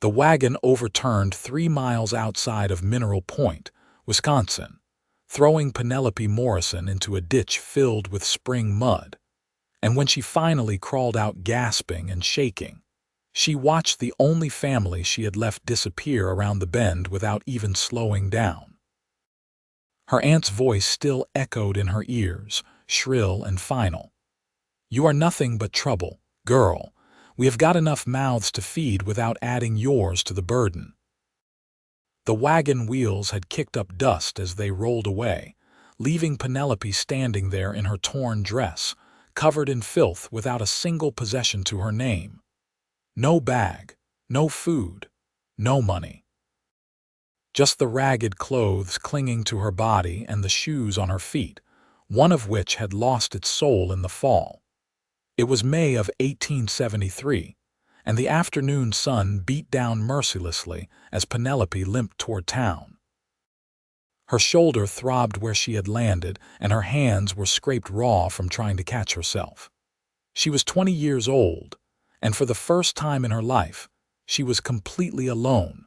The wagon overturned 3 miles outside of Mineral Point, Wisconsin, throwing Penelope Morrison into a ditch filled with spring mud. And when she finally crawled out gasping and shaking, she watched the only family she had left disappear around the bend without even slowing down. Her aunt's voice still echoed in her ears, shrill and final. "You are nothing but trouble, girl. We have got enough mouths to feed without adding yours to the burden." The wagon wheels had kicked up dust as they rolled away, leaving Penelope standing there in her torn dress, covered in filth without a single possession to her name. No bag, no food, no money. Just the ragged clothes clinging to her body and the shoes on her feet, one of which had lost its sole in the fall. It was May of 1873, and the afternoon sun beat down mercilessly as Penelope limped toward town. Her shoulder throbbed where she had landed, and her hands were scraped raw from trying to catch herself. She was 20 years old, and for the first time in her life, she was completely alone.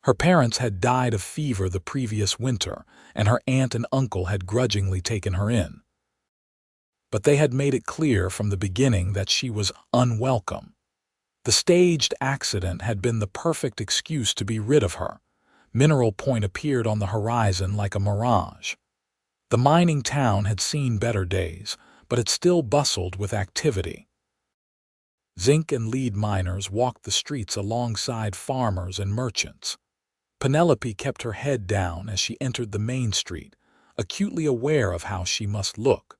Her parents had died of fever the previous winter, and her aunt and uncle had grudgingly taken her in. But they had made it clear from the beginning that she was unwelcome. The staged accident had been the perfect excuse to be rid of her. Mineral Point appeared on the horizon like a mirage. The mining town had seen better days, but it still bustled with activity. Zinc and lead miners walked the streets alongside farmers and merchants. Penelope kept her head down as she entered the main street, acutely aware of how she must look.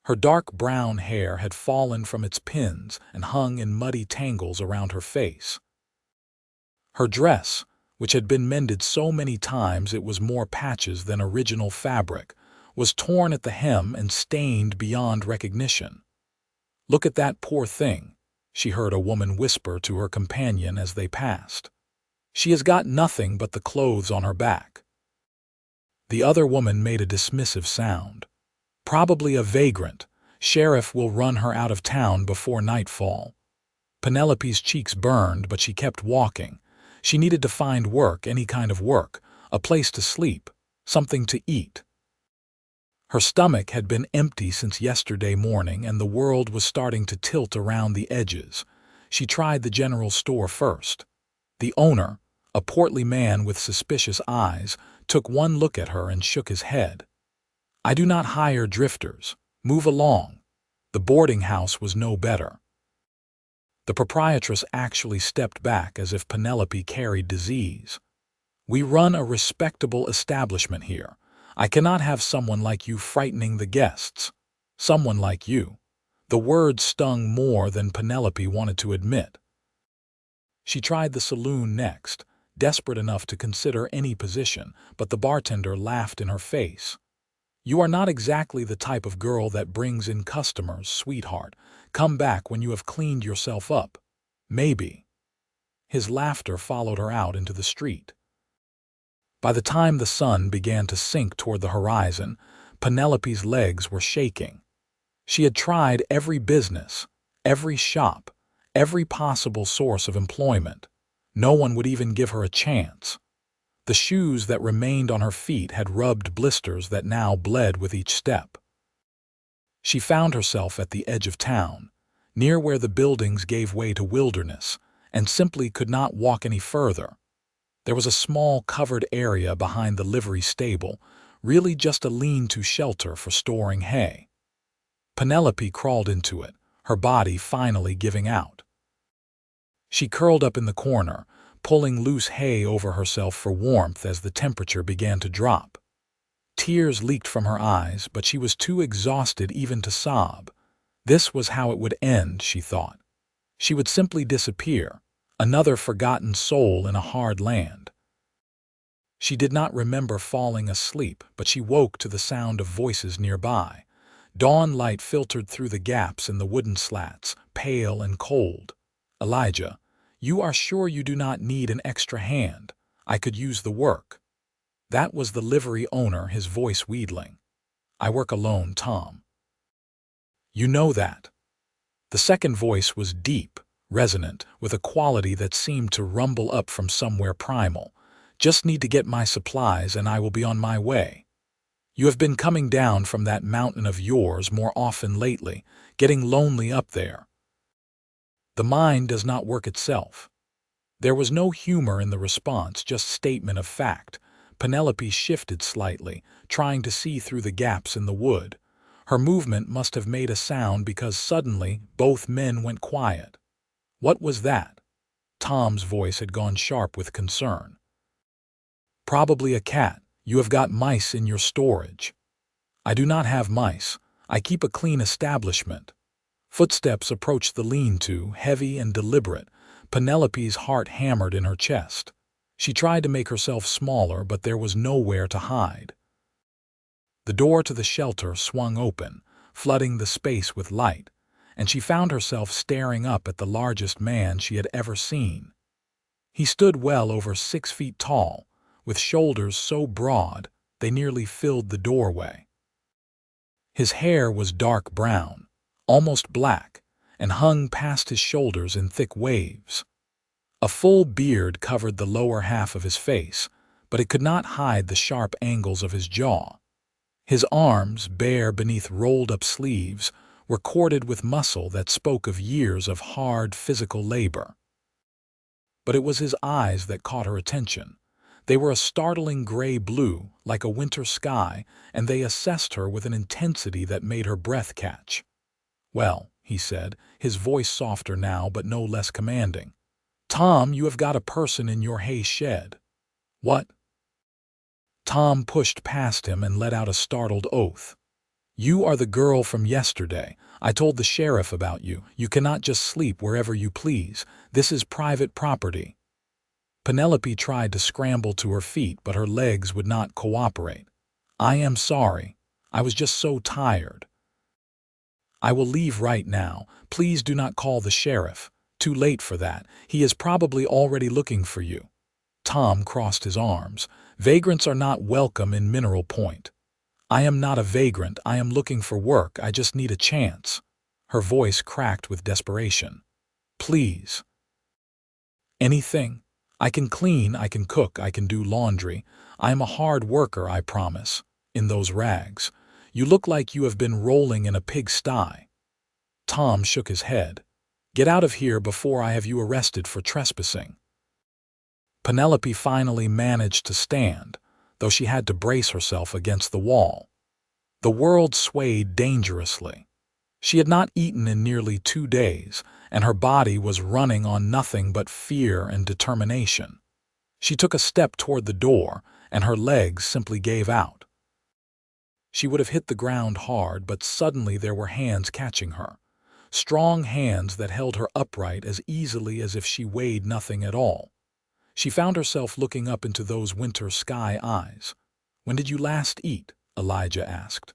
Her dark brown hair had fallen from its pins and hung in muddy tangles around her face. Her dress, which had been mended so many times it was more patches than original fabric, was torn at the hem and stained beyond recognition. "Look at that poor thing," she heard a woman whisper to her companion as they passed. "She has got nothing but the clothes on her back." The other woman made a dismissive sound. "Probably a vagrant. Sheriff will run her out of town before nightfall." Penelope's cheeks burned, but she kept walking. She needed to find work, any kind of work, a place to sleep, something to eat. Her stomach had been empty since yesterday morning, and the world was starting to tilt around the edges. She tried the general store first. The owner, a portly man with suspicious eyes, took one look at her and shook his head. "I do not hire drifters. Move along." The boarding house was no better. The proprietress actually stepped back as if Penelope carried disease. "We run a respectable establishment here. I cannot have someone like you frightening the guests. Someone like you." The word stung more than Penelope wanted to admit. She tried the saloon next, desperate enough to consider any position, but the bartender laughed in her face. "You are not exactly the type of girl that brings in customers, sweetheart. Come back when you have cleaned yourself up. Maybe." His laughter followed her out into the street. By the time the sun began to sink toward the horizon, Penelope's legs were shaking. She had tried every business, every shop, every possible source of employment. No one would even give her a chance. The shoes that remained on her feet had rubbed blisters that now bled with each step. She found herself at the edge of town, near where the buildings gave way to wilderness, and simply could not walk any further. There was a small covered area behind the livery stable, really just a lean-to shelter for storing hay. Penelope crawled into it, her body finally giving out. She curled up in the corner, pulling loose hay over herself for warmth as the temperature began to drop. Tears leaked from her eyes, but she was too exhausted even to sob. This was how it would end, she thought. She would simply disappear, another forgotten soul in a hard land. She did not remember falling asleep, but she woke to the sound of voices nearby. Dawn light filtered through the gaps in the wooden slats, pale and cold. "Elijah, you are sure you do not need an extra hand? I could use the work." That was the livery owner, his voice wheedling. "I work alone, Tom." "You know that." The second voice was deep, resonant, with a quality that seemed to rumble up from somewhere primal. "Just need to get my supplies and I will be on my way. You have been coming down from that mountain of yours more often lately, getting lonely up there." The mind does not work itself. There was no humor in the response, just statement of fact. Penelope shifted slightly, trying to see through the gaps in the wood. Her movement must have made a sound because suddenly both men went quiet. What was that? Tom's voice had gone sharp with concern. "Probably a cat. You have got mice in your storage." "I do not have mice. I keep a clean establishment." Footsteps approached the lean-to, heavy and deliberate. Penelope's heart hammered in her chest. She tried to make herself smaller, but there was nowhere to hide. The door to the shelter swung open, flooding the space with light, and she found herself staring up at the largest man she had ever seen. He stood well over 6 feet tall, with shoulders so broad they nearly filled the doorway. His hair was dark brown, almost black, and hung past his shoulders in thick waves. A full beard covered the lower half of his face, but it could not hide the sharp angles of his jaw. His arms, bare beneath rolled-up sleeves, were corded with muscle that spoke of years of hard physical labor. But it was his eyes that caught her attention. They were a startling gray-blue, like a winter sky, and they assessed her with an intensity that made her breath catch. "Well," he said, his voice softer now but no less commanding. "Tom, you have got a person in your hay shed." "What?" Tom pushed past him and let out a startled oath. "You are the girl from yesterday. I told the sheriff about you. You cannot just sleep wherever you please. This is private property." Penelope tried to scramble to her feet, but her legs would not cooperate. "I am sorry. I was just so tired. I will leave right now. Please do not call the sheriff. Too late for that. He is probably already looking for you." Tom crossed his arms. "Vagrants are not welcome in Mineral Point." "I am not a vagrant. I am looking for work. I just need a chance." Her voice cracked with desperation. "Please." "Anything. I can clean, I can cook, I can do laundry. I am a hard worker, I promise. In those rags. You look like you have been rolling in a pigsty." Tom shook his head. "Get out of here before I have you arrested for trespassing." Penelope finally managed to stand, though she had to brace herself against the wall. The world swayed dangerously. She had not eaten in nearly 2 days, and her body was running on nothing but fear and determination. She took a step toward the door, and her legs simply gave out. She would have hit the ground hard, but suddenly there were hands catching her. Strong hands that held her upright as easily as if she weighed nothing at all. She found herself looking up into those winter sky eyes. "When did you last eat?" Elijah asked.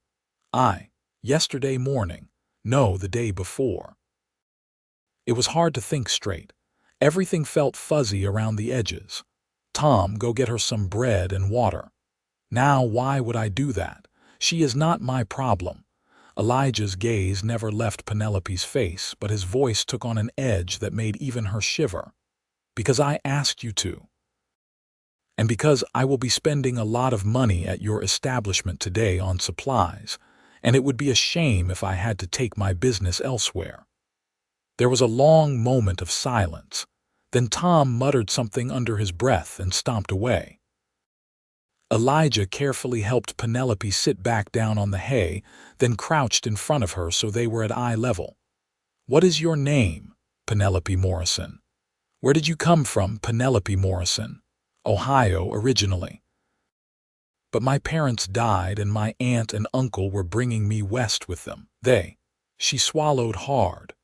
Yesterday morning. No, the day before." It was hard to think straight. Everything felt fuzzy around the edges. "Tom, go get her some bread and water." "Now, why would I do that? She is not my problem." Elijah's gaze never left Penelope's face, but his voice took on an edge that made even her shiver. "Because I asked you to. And because I will be spending a lot of money at your establishment today on supplies, and it would be a shame if I had to take my business elsewhere." There was a long moment of silence. Then Tom muttered something under his breath and stomped away. Elijah carefully helped Penelope sit back down on the hay, then crouched in front of her so they were at eye level. "What is your name?" "Penelope Morrison." "Where did you come from?" "Penelope Morrison." "Ohio, originally." "But my parents died and my aunt and uncle were bringing me west with them. She swallowed hard.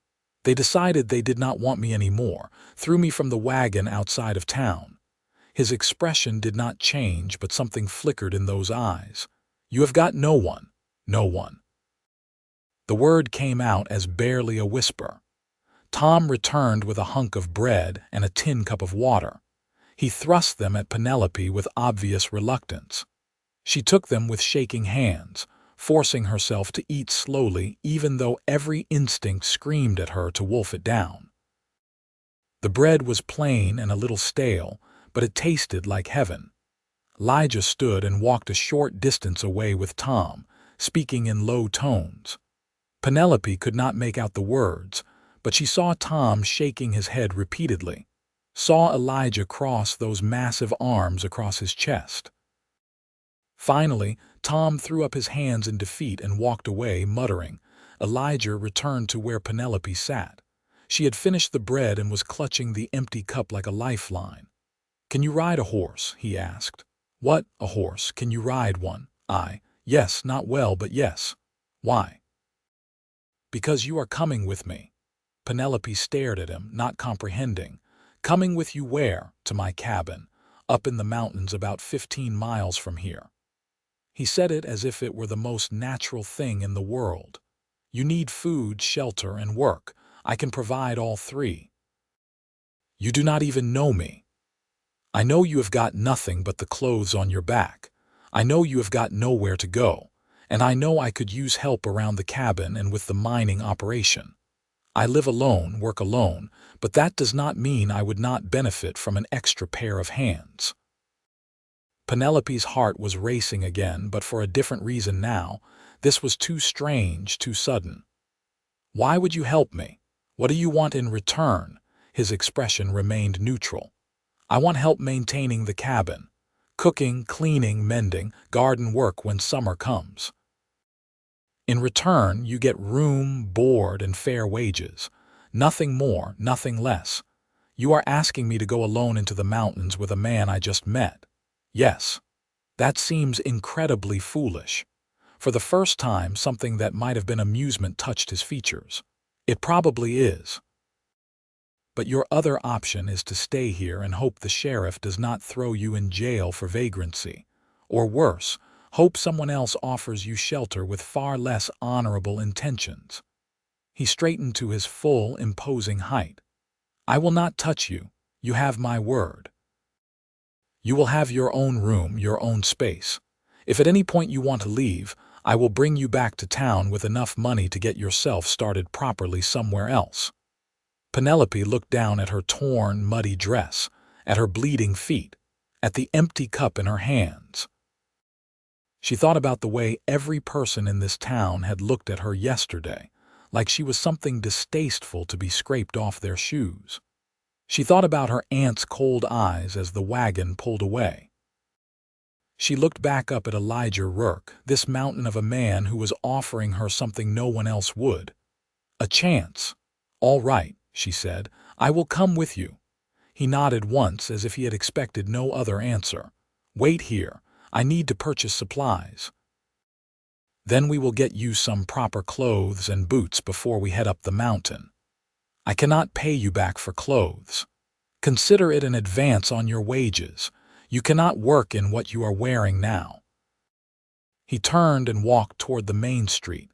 They decided they did not want me anymore, threw me from the wagon outside of town." His expression did not change, but something flickered in those eyes. "You have got no one." "No one." The word came out as barely a whisper. Tom returned with a hunk of bread and a tin cup of water. He thrust them at Penelope with obvious reluctance. She took them with shaking hands, forcing herself to eat slowly even though every instinct screamed at her to wolf it down. The bread was plain and a little stale, but it tasted like heaven. Elijah stood and walked a short distance away with Tom, speaking in low tones. Penelope could not make out the words, but she saw Tom shaking his head repeatedly, saw Elijah cross those massive arms across his chest. Finally, Tom threw up his hands in defeat and walked away, muttering. Elijah returned to where Penelope sat. She had finished the bread and was clutching the empty cup like a lifeline. "Can you ride a horse?" he asked. "What, a horse? Can you ride one?" "Yes, not well, but yes." "Why?" "Because you are coming with me." Penelope stared at him, not comprehending. "Coming with you where?" "To my cabin, up in the mountains about 15 miles from here." He said it as if it were the most natural thing in the world. "You need food, shelter, and work. I can provide all three." "You do not even know me. I know you have got nothing but the clothes on your back. I know you have got nowhere to go. And I know I could use help around the cabin and with the mining operation. I live alone, work alone, but that does not mean I would not benefit from an extra pair of hands." Penelope's heart was racing again, but for a different reason now. This was too strange, too sudden. "Why would you help me? What do you want in return?" His expression remained neutral. "I want help maintaining the cabin. Cooking, cleaning, mending, garden work when summer comes. In return, you get room, board, and fair wages. Nothing more, nothing less. You are asking me to go alone into the mountains with a man I just met. Yes. That seems incredibly foolish." For the first time, something that might have been amusement touched his features. "It probably is. But your other option is to stay here and hope the sheriff does not throw you in jail for vagrancy. Or worse, hope someone else offers you shelter with far less honorable intentions." He straightened to his full, imposing height. "I will not touch you. You have my word. You will have your own room, your own space. If at any point you want to leave, I will bring you back to town with enough money to get yourself started properly somewhere else." Penelope looked down at her torn, muddy dress, at her bleeding feet, at the empty cup in her hands. She thought about the way every person in this town had looked at her yesterday, like she was something distasteful to be scraped off their shoes. She thought about her aunt's cold eyes as the wagon pulled away. She looked back up at Elijah Rourke, this mountain of a man who was offering her something no one else would. A chance. "All right," she said, "I will come with you." He nodded once as if he had expected no other answer. "Wait here. I need to purchase supplies. Then we will get you some proper clothes and boots before we head up the mountain. I cannot pay you back for clothes. Consider it an advance on your wages. You cannot work in what you are wearing now." He turned and walked toward the main street,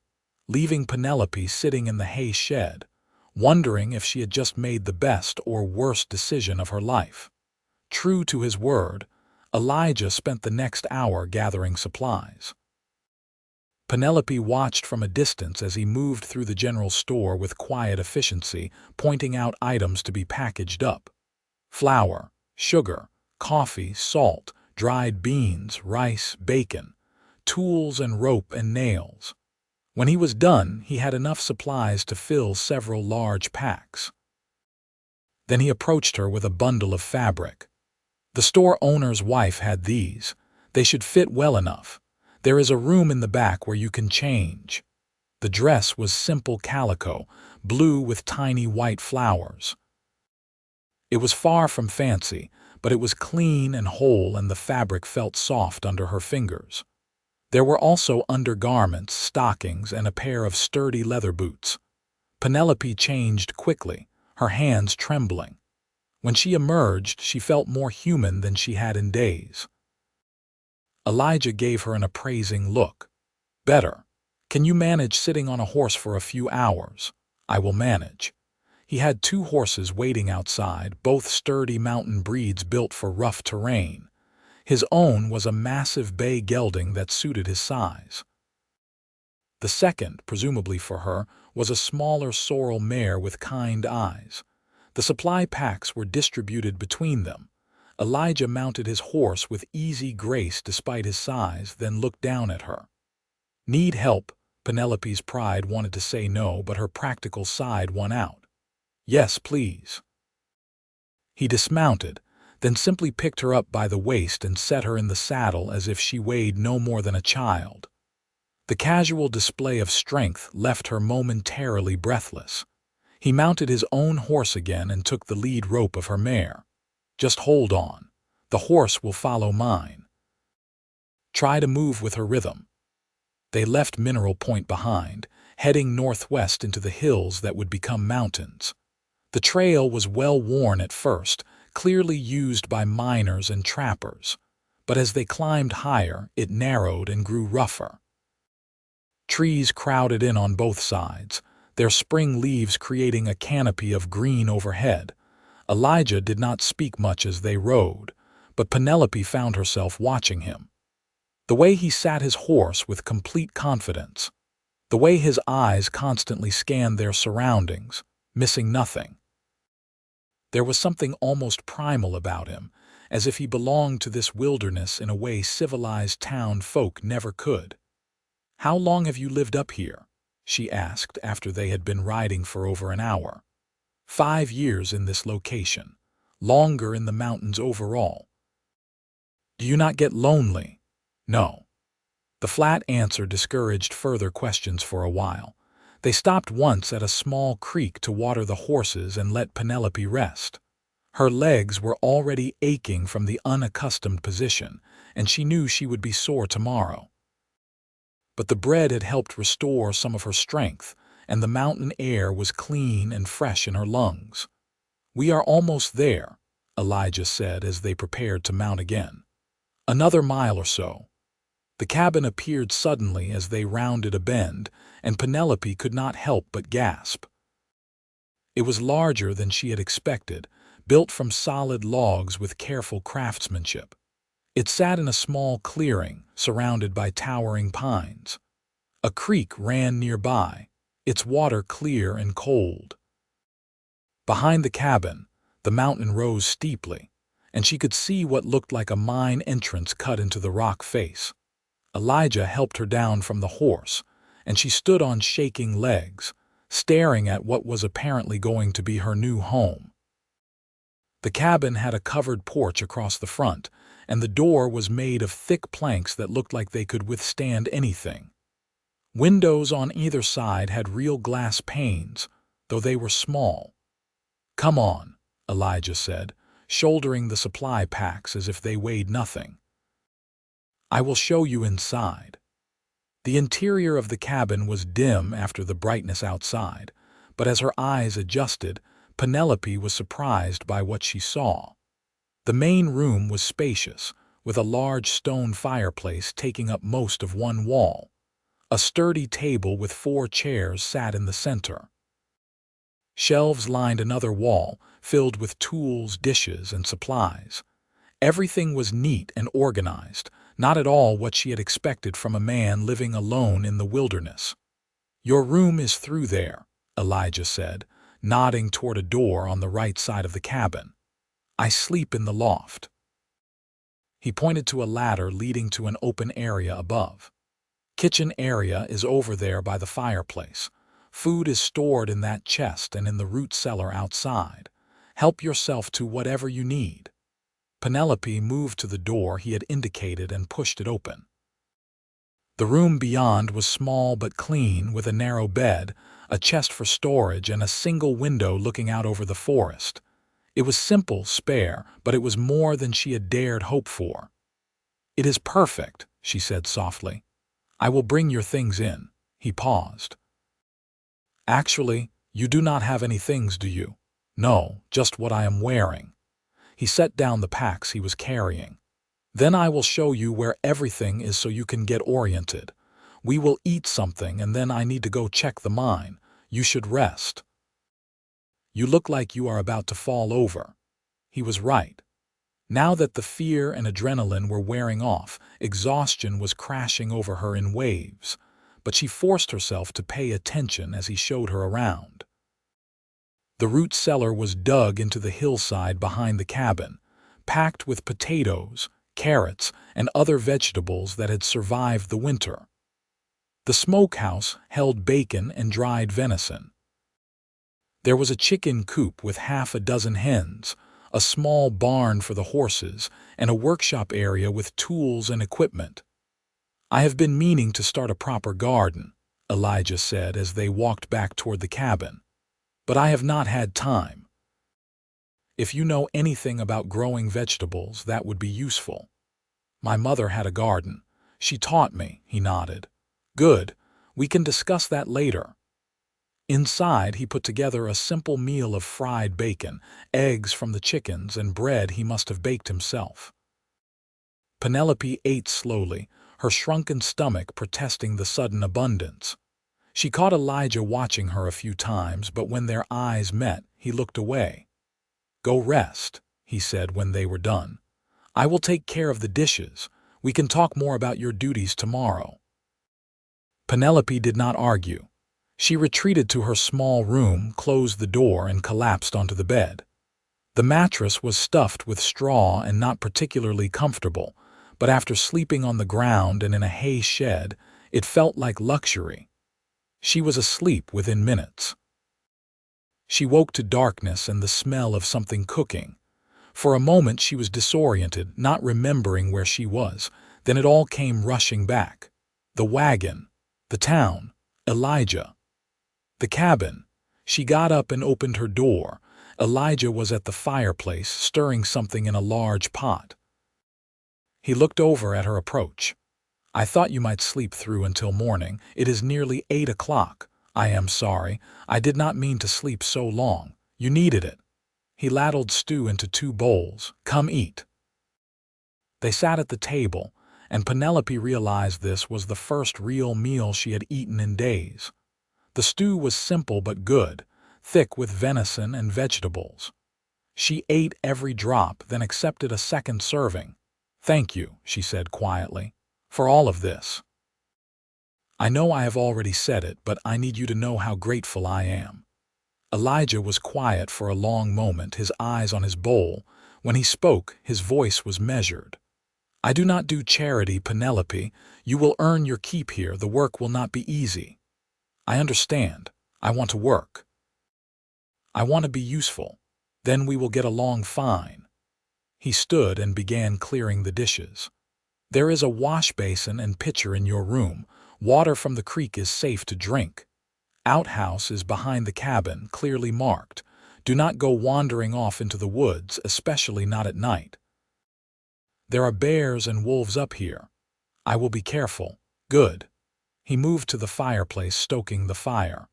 leaving Penelope sitting in the hay shed, wondering if she had just made the best or worst decision of her life. True to his word, Elijah spent the next hour gathering supplies. Penelope watched from a distance as he moved through the general store with quiet efficiency, pointing out items to be packaged up. Flour, sugar, coffee, salt, dried beans, rice, bacon, tools and rope and nails. When he was done, he had enough supplies to fill several large packs. Then he approached her with a bundle of fabric. "The store owner's wife had these. They should fit well enough. There is a room in the back where you can change." The dress was simple calico, blue with tiny white flowers. It was far from fancy, but it was clean and whole, and the fabric felt soft under her fingers. There were also undergarments, stockings, and a pair of sturdy leather boots. Penelope changed quickly, her hands trembling. When she emerged, she felt more human than she had in days. Elijah gave her an appraising look. "Better. Can you manage sitting on a horse for a few hours?" "I will manage." He had 2 horses waiting outside, both sturdy mountain breeds built for rough terrain. His own was a massive bay gelding that suited his size. The second, presumably for her, was a smaller sorrel mare with kind eyes. The supply packs were distributed between them. Elijah mounted his horse with easy grace despite his size, then looked down at her. "Need help?" Penelope's pride wanted to say no, but her practical side won out. "Yes, please." He dismounted, then simply picked her up by the waist and set her in the saddle as if she weighed no more than a child. The casual display of strength left her momentarily breathless. He mounted his own horse again and took the lead rope of her mare. "Just hold on. The horse will follow mine. Try to move with her rhythm." They left Mineral Point behind, heading northwest into the hills that would become mountains. The trail was well worn at first, clearly used by miners and trappers, but as they climbed higher, it narrowed and grew rougher. Trees crowded in on both sides, their spring leaves creating a canopy of green overhead. Elijah did not speak much as they rode, but Penelope found herself watching him. The way he sat his horse with complete confidence, the way his eyes constantly scanned their surroundings, missing nothing. There was something almost primal about him, as if he belonged to this wilderness in a way civilized town folk never could. "How long have you lived up here?" she asked after they had been riding for over an hour. "5 years in this location, longer in the mountains overall." "Do you not get lonely?" "No." The flat answer discouraged further questions for a while. They stopped once at a small creek to water the horses and let Penelope rest. Her legs were already aching from the unaccustomed position, and she knew she would be sore tomorrow. But the bread had helped restore some of her strength, and the mountain air was clean and fresh in her lungs. "We are almost there," Elijah said as they prepared to mount again. "Another mile or so." The cabin appeared suddenly as they rounded a bend, and Penelope could not help but gasp. It was larger than she had expected, built from solid logs with careful craftsmanship. It sat in a small clearing, surrounded by towering pines. A creek ran nearby, its water clear and cold. Behind the cabin, the mountain rose steeply, and she could see what looked like a mine entrance cut into the rock face. Elijah helped her down from the horse, and she stood on shaking legs, staring at what was apparently going to be her new home. The cabin had a covered porch across the front, and the door was made of thick planks that looked like they could withstand anything. Windows on either side had real glass panes, though they were small. "Come on," Elijah said, shouldering the supply packs as if they weighed nothing. "I will show you inside." The interior of the cabin was dim after the brightness outside, but as her eyes adjusted, Penelope was surprised by what she saw. The main room was spacious, with a large stone fireplace taking up most of one wall. A sturdy table with 4 chairs sat in the center. Shelves lined another wall, filled with tools, dishes, and supplies. Everything was neat and organized, not at all what she had expected from a man living alone in the wilderness. "Your room is through there," Elijah said, nodding toward a door on the right side of the cabin. "I sleep in the loft." He pointed to a ladder leading to an open area above. "Kitchen area is over there by the fireplace. Food is stored in that chest and in the root cellar outside. Help yourself to whatever you need." Penelope moved to the door he had indicated and pushed it open. The room beyond was small but clean, with a narrow bed, a chest for storage, and a single window looking out over the forest. It was simple, spare, but it was more than she had dared hope for. "It is perfect," she said softly. "I will bring your things in." He paused. "Actually, you do not have any things, do you?" "No, just what I am wearing." He set down the packs he was carrying. "Then I will show you where everything is so you can get oriented. We will eat something and then I need to go check the mine. You should rest." "You look like you are about to fall over." He was right. Now that the fear and adrenaline were wearing off, exhaustion was crashing over her in waves, but she forced herself to pay attention as he showed her around. The root cellar was dug into the hillside behind the cabin, packed with potatoes, carrots, and other vegetables that had survived the winter. The smokehouse held bacon and dried venison. There was a chicken coop with half a dozen hens, a small barn for the horses, and a workshop area with tools and equipment. "I have been meaning to start a proper garden," Elijah said as they walked back toward the cabin. "But I have not had time. If you know anything about growing vegetables, that would be useful." "My mother had a garden. She taught me," he nodded. "Good. We can discuss that later." Inside, he put together a simple meal of fried bacon, eggs from the chickens, and bread he must have baked himself. Penelope ate slowly, her shrunken stomach protesting the sudden abundance. She caught Elijah watching her a few times, but when their eyes met, he looked away. "Go rest," he said when they were done. "I will take care of the dishes. We can talk more about your duties tomorrow." Penelope did not argue. She retreated to her small room, closed the door, and collapsed onto the bed. The mattress was stuffed with straw and not particularly comfortable, but after sleeping on the ground and in a hay shed, it felt like luxury. She was asleep within minutes. She woke to darkness and the smell of something cooking. For a moment she was disoriented, not remembering where she was. Then it all came rushing back. The wagon, the town, Elijah. The cabin. She got up and opened her door. Elijah was at the fireplace, stirring something in a large pot. He looked over at her approach. "I thought you might sleep through until morning. It is nearly 8 o'clock. I am sorry. I did not mean to sleep so long. You needed it." He ladled stew into 2 bowls. "Come eat." They sat at the table, and Penelope realized this was the first real meal she had eaten in days. The stew was simple but good, thick with venison and vegetables. She ate every drop, then accepted a second serving. "Thank you," she said quietly, "for all of this. I know I have already said it, but I need you to know how grateful I am." Elijah was quiet for a long moment, his eyes on his bowl. When he spoke, his voice was measured. "I do not do charity, Penelope. You will earn your keep here. The work will not be easy. I understand. I want to work. I want to be useful. Then we will get along fine." He stood and began clearing the dishes. "There is a wash basin and pitcher in your room. Water from the creek is safe to drink. Outhouse is behind the cabin, clearly marked. Do not go wandering off into the woods, especially not at night. There are bears and wolves up here. I will be careful." "Good." He moved to the fireplace, stoking the fire.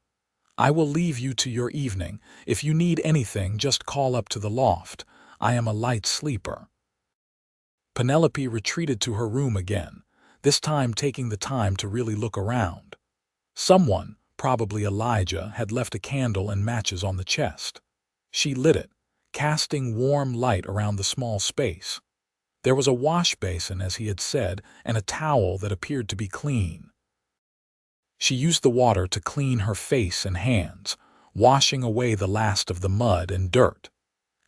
"I will leave you to your evening. If you need anything, just call up to the loft. I am a light sleeper." Penelope retreated to her room again, this time taking the time to really look around. Someone, probably Elijah, had left a candle and matches on the chest. She lit it, casting warm light around the small space. There was a wash basin, as he had said, and a towel that appeared to be clean. She used the water to clean her face and hands, washing away the last of the mud and dirt.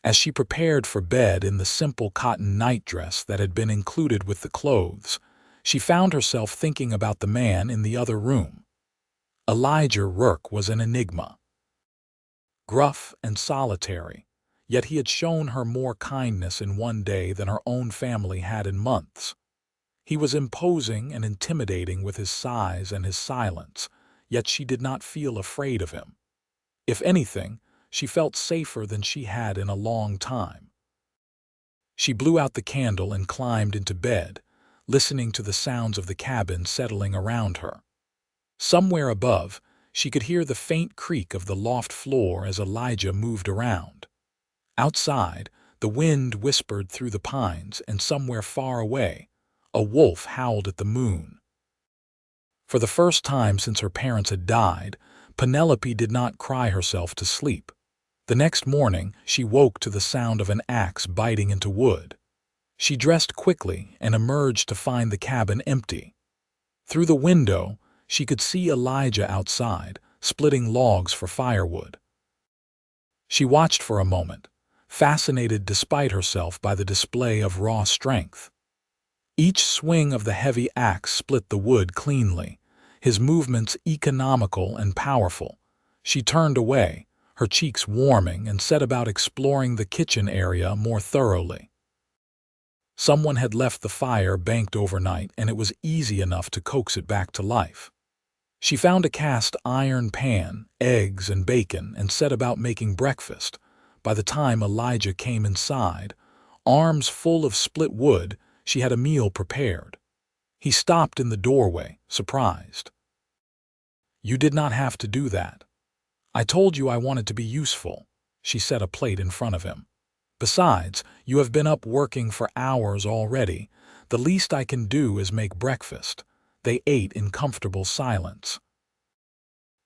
As she prepared for bed in the simple cotton nightdress that had been included with the clothes, she found herself thinking about the man in the other room. Elijah Rourke was an enigma. Gruff and solitary, yet he had shown her more kindness in one day than her own family had in months. He was imposing and intimidating with his size and his silence, yet she did not feel afraid of him. If anything, she felt safer than she had in a long time. She blew out the candle and climbed into bed, listening to the sounds of the cabin settling around her. Somewhere above, she could hear the faint creak of the loft floor as Elijah moved around. Outside, the wind whispered through the pines, and somewhere far away, a wolf howled at the moon. For the first time since her parents had died, Penelope did not cry herself to sleep. The next morning, she woke to the sound of an axe biting into wood. She dressed quickly and emerged to find the cabin empty. Through the window, she could see Elijah outside, splitting logs for firewood. She watched for a moment, fascinated despite herself by the display of raw strength. Each swing of the heavy axe split the wood cleanly, his movements economical and powerful. She turned away, her cheeks warming, and set about exploring the kitchen area more thoroughly. Someone had left the fire banked overnight, and it was easy enough to coax it back to life. She found a cast iron pan, eggs, and bacon, and set about making breakfast. By the time Elijah came inside, arms full of split wood, she had a meal prepared. He stopped in the doorway, surprised. "You did not have to do that. I told you I wanted to be useful." She set a plate in front of him. "Besides, you have been up working for hours already. The least I can do is make breakfast." They ate in comfortable silence.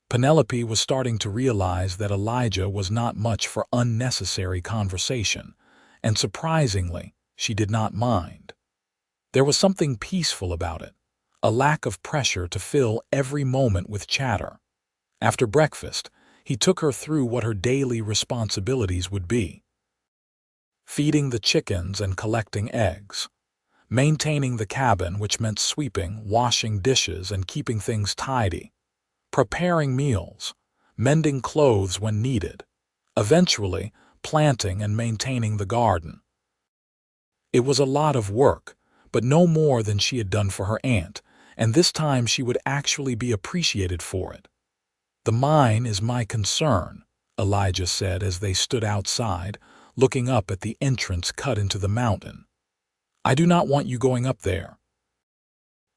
Penelope was starting to realize that Elijah was not much for unnecessary conversation, and surprisingly, she did not mind. There was something peaceful about it, a lack of pressure to fill every moment with chatter. After breakfast, he took her through what her daily responsibilities would be: feeding the chickens and collecting eggs, maintaining the cabin, which meant sweeping, washing dishes, and keeping things tidy, preparing meals, mending clothes when needed, eventually planting and maintaining the garden. It was a lot of work, but no more than she had done for her aunt, and this time she would actually be appreciated for it. "The mine is my concern," Elijah said as they stood outside, looking up at the entrance cut into the mountain. "I do not want you going up there.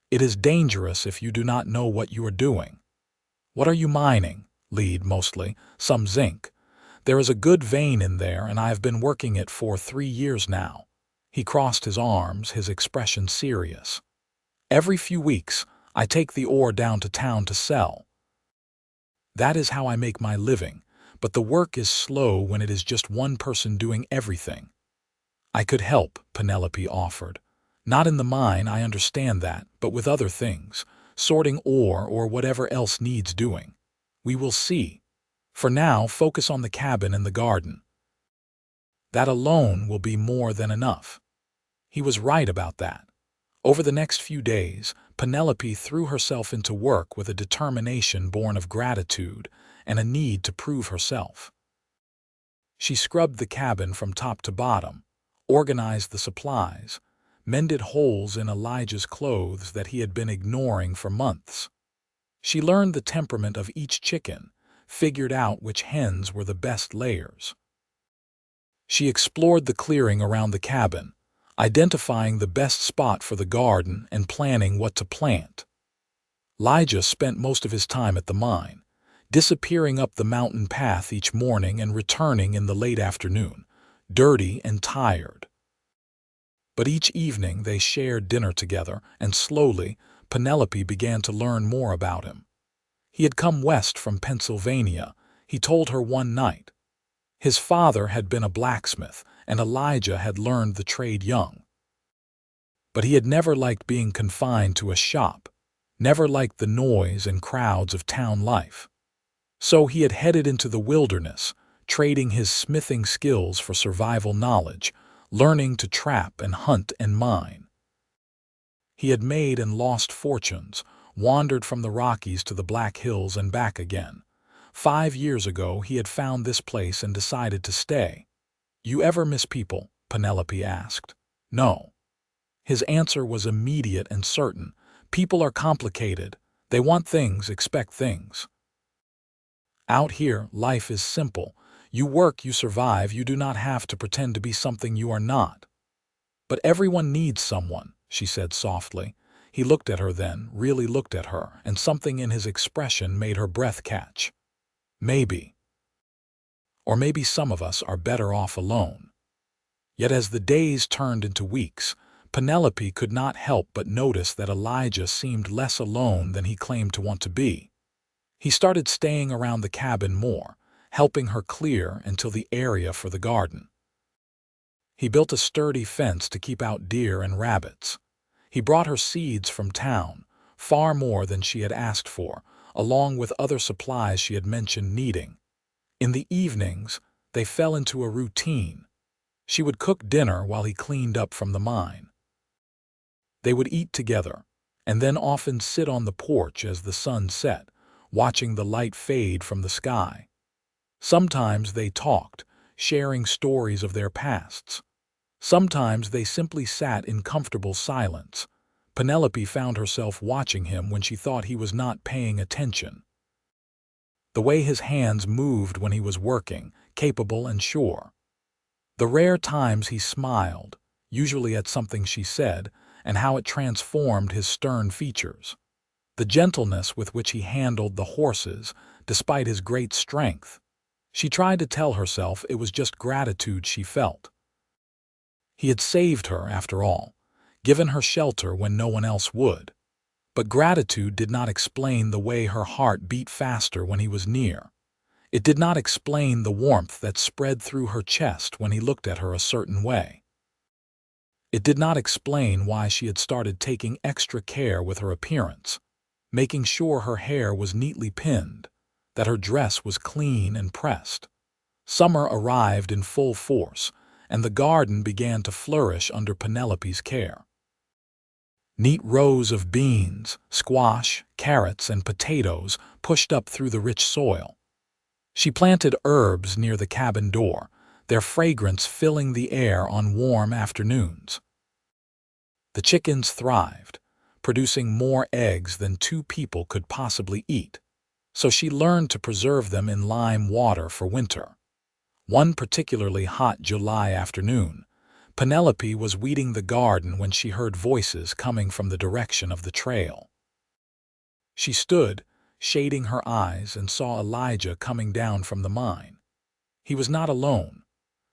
It is dangerous if you do not know what you are doing." "What are you mining?" "Lead, mostly, some zinc. There is a good vein in there, and I have been working it for 3 years now." He crossed his arms, his expression serious. "Every few weeks, I take the ore down to town to sell. That is how I make my living, but the work is slow when it is just one person doing everything." "I could help," Penelope offered. "Not in the mine, I understand that, but with other things, sorting ore or whatever else needs doing. We will see. For now, focus on the cabin and the garden. That alone will be more than enough." He was right about that. Over the next few days, Penelope threw herself into work with a determination born of gratitude and a need to prove herself. She scrubbed the cabin from top to bottom, organized the supplies, mended holes in Elijah's clothes that he had been ignoring for months. She learned the temperament of each chicken, figured out which hens were the best layers. She explored the clearing around the cabin, identifying the best spot for the garden and planning what to plant. Elijah spent most of his time at the mine, disappearing up the mountain path each morning and returning in the late afternoon, dirty and tired. But each evening they shared dinner together, and slowly Penelope began to learn more about him. He had come west from Pennsylvania, he told her one night. His father had been a blacksmith, and Elijah had learned the trade young. But he had never liked being confined to a shop, never liked the noise and crowds of town life. So he had headed into the wilderness, trading his smithing skills for survival knowledge, learning to trap and hunt and mine. He had made and lost fortunes, wandered from the Rockies to the Black Hills and back again. 5 years ago he had found this place and decided to stay. "You ever miss people?" Penelope asked. "No." His answer was immediate and certain. "People are complicated. They want things, expect things. Out here, life is simple. You work, you survive, you do not have to pretend to be something you are not." "But everyone needs someone," she said softly. He looked at her then, really looked at her, and something in his expression made her breath catch. "Maybe. Or maybe some of us are better off alone." Yet as the days turned into weeks, Penelope could not help but notice that Elijah seemed less alone than he claimed to want to be. He started staying around the cabin more, helping her clear until the area for the garden. He built a sturdy fence to keep out deer and rabbits. He brought her seeds from town, far more than she had asked for, along with other supplies she had mentioned needing. In the evenings, They fell into a routine. She would cook dinner while he cleaned up from the mine. They would eat together, and then often sit on the porch as the sun set, watching the light fade from the sky. Sometimes they talked, sharing stories of their pasts. Sometimes they simply sat in comfortable silence. Penelope found herself watching him when she thought he was not paying attention. The way his hands moved when he was working, capable and sure. The rare times he smiled, usually at something she said, and how it transformed his stern features. The gentleness with which he handled the horses, despite his great strength. She tried to tell herself it was just gratitude she felt. He had saved her, after all, given her shelter when no one else would. But gratitude did not explain the way her heart beat faster when he was near. It did not explain the warmth that spread through her chest when he looked at her a certain way. It did not explain why she had started taking extra care with her appearance, making sure her hair was neatly pinned, that her dress was clean and pressed. Summer arrived in full force, and the garden began to flourish under Penelope's care. Neat rows of beans, squash, carrots, and potatoes pushed up through the rich soil. She planted herbs near the cabin door, their fragrance filling the air on warm afternoons. The chickens thrived, producing more eggs than 2 people could possibly eat, so she learned to preserve them in lime water for winter. One particularly hot July afternoon, Penelope was weeding the garden when she heard voices coming from the direction of the trail. She stood, shading her eyes, and saw Elijah coming down from the mine. He was not alone.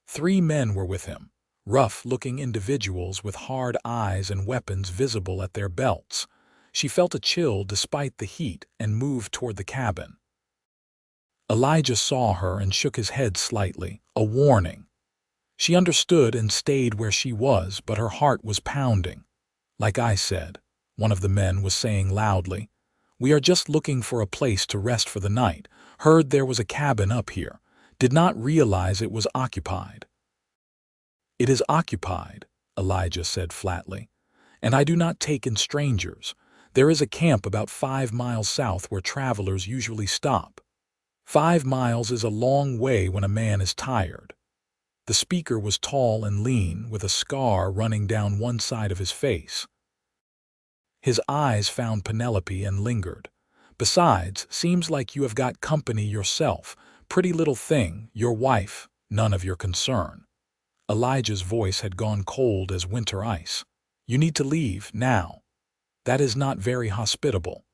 3 men were with him, rough-looking individuals with hard eyes and weapons visible at their belts. She felt a chill despite the heat and moved toward the cabin. Elijah saw her and shook his head slightly, a warning. She understood and stayed where she was, but her heart was pounding. "Like I said," one of the men was saying loudly, "we are just looking for a place to rest for the night. Heard there was a cabin up here. Did not realize it was occupied." "It is occupied," Elijah said flatly, "and I do not take in strangers. There is a camp about 5 miles south where travelers usually stop. 5 miles is a long way when a man is tired." The speaker was tall and lean, with a scar running down one side of his face. His eyes found Penelope and lingered. "Besides, seems like you have got company yourself. Pretty little thing, your wife, none of your concern." Elijah's voice had gone cold as winter ice. "You need to leave, now. That is not very hospitable."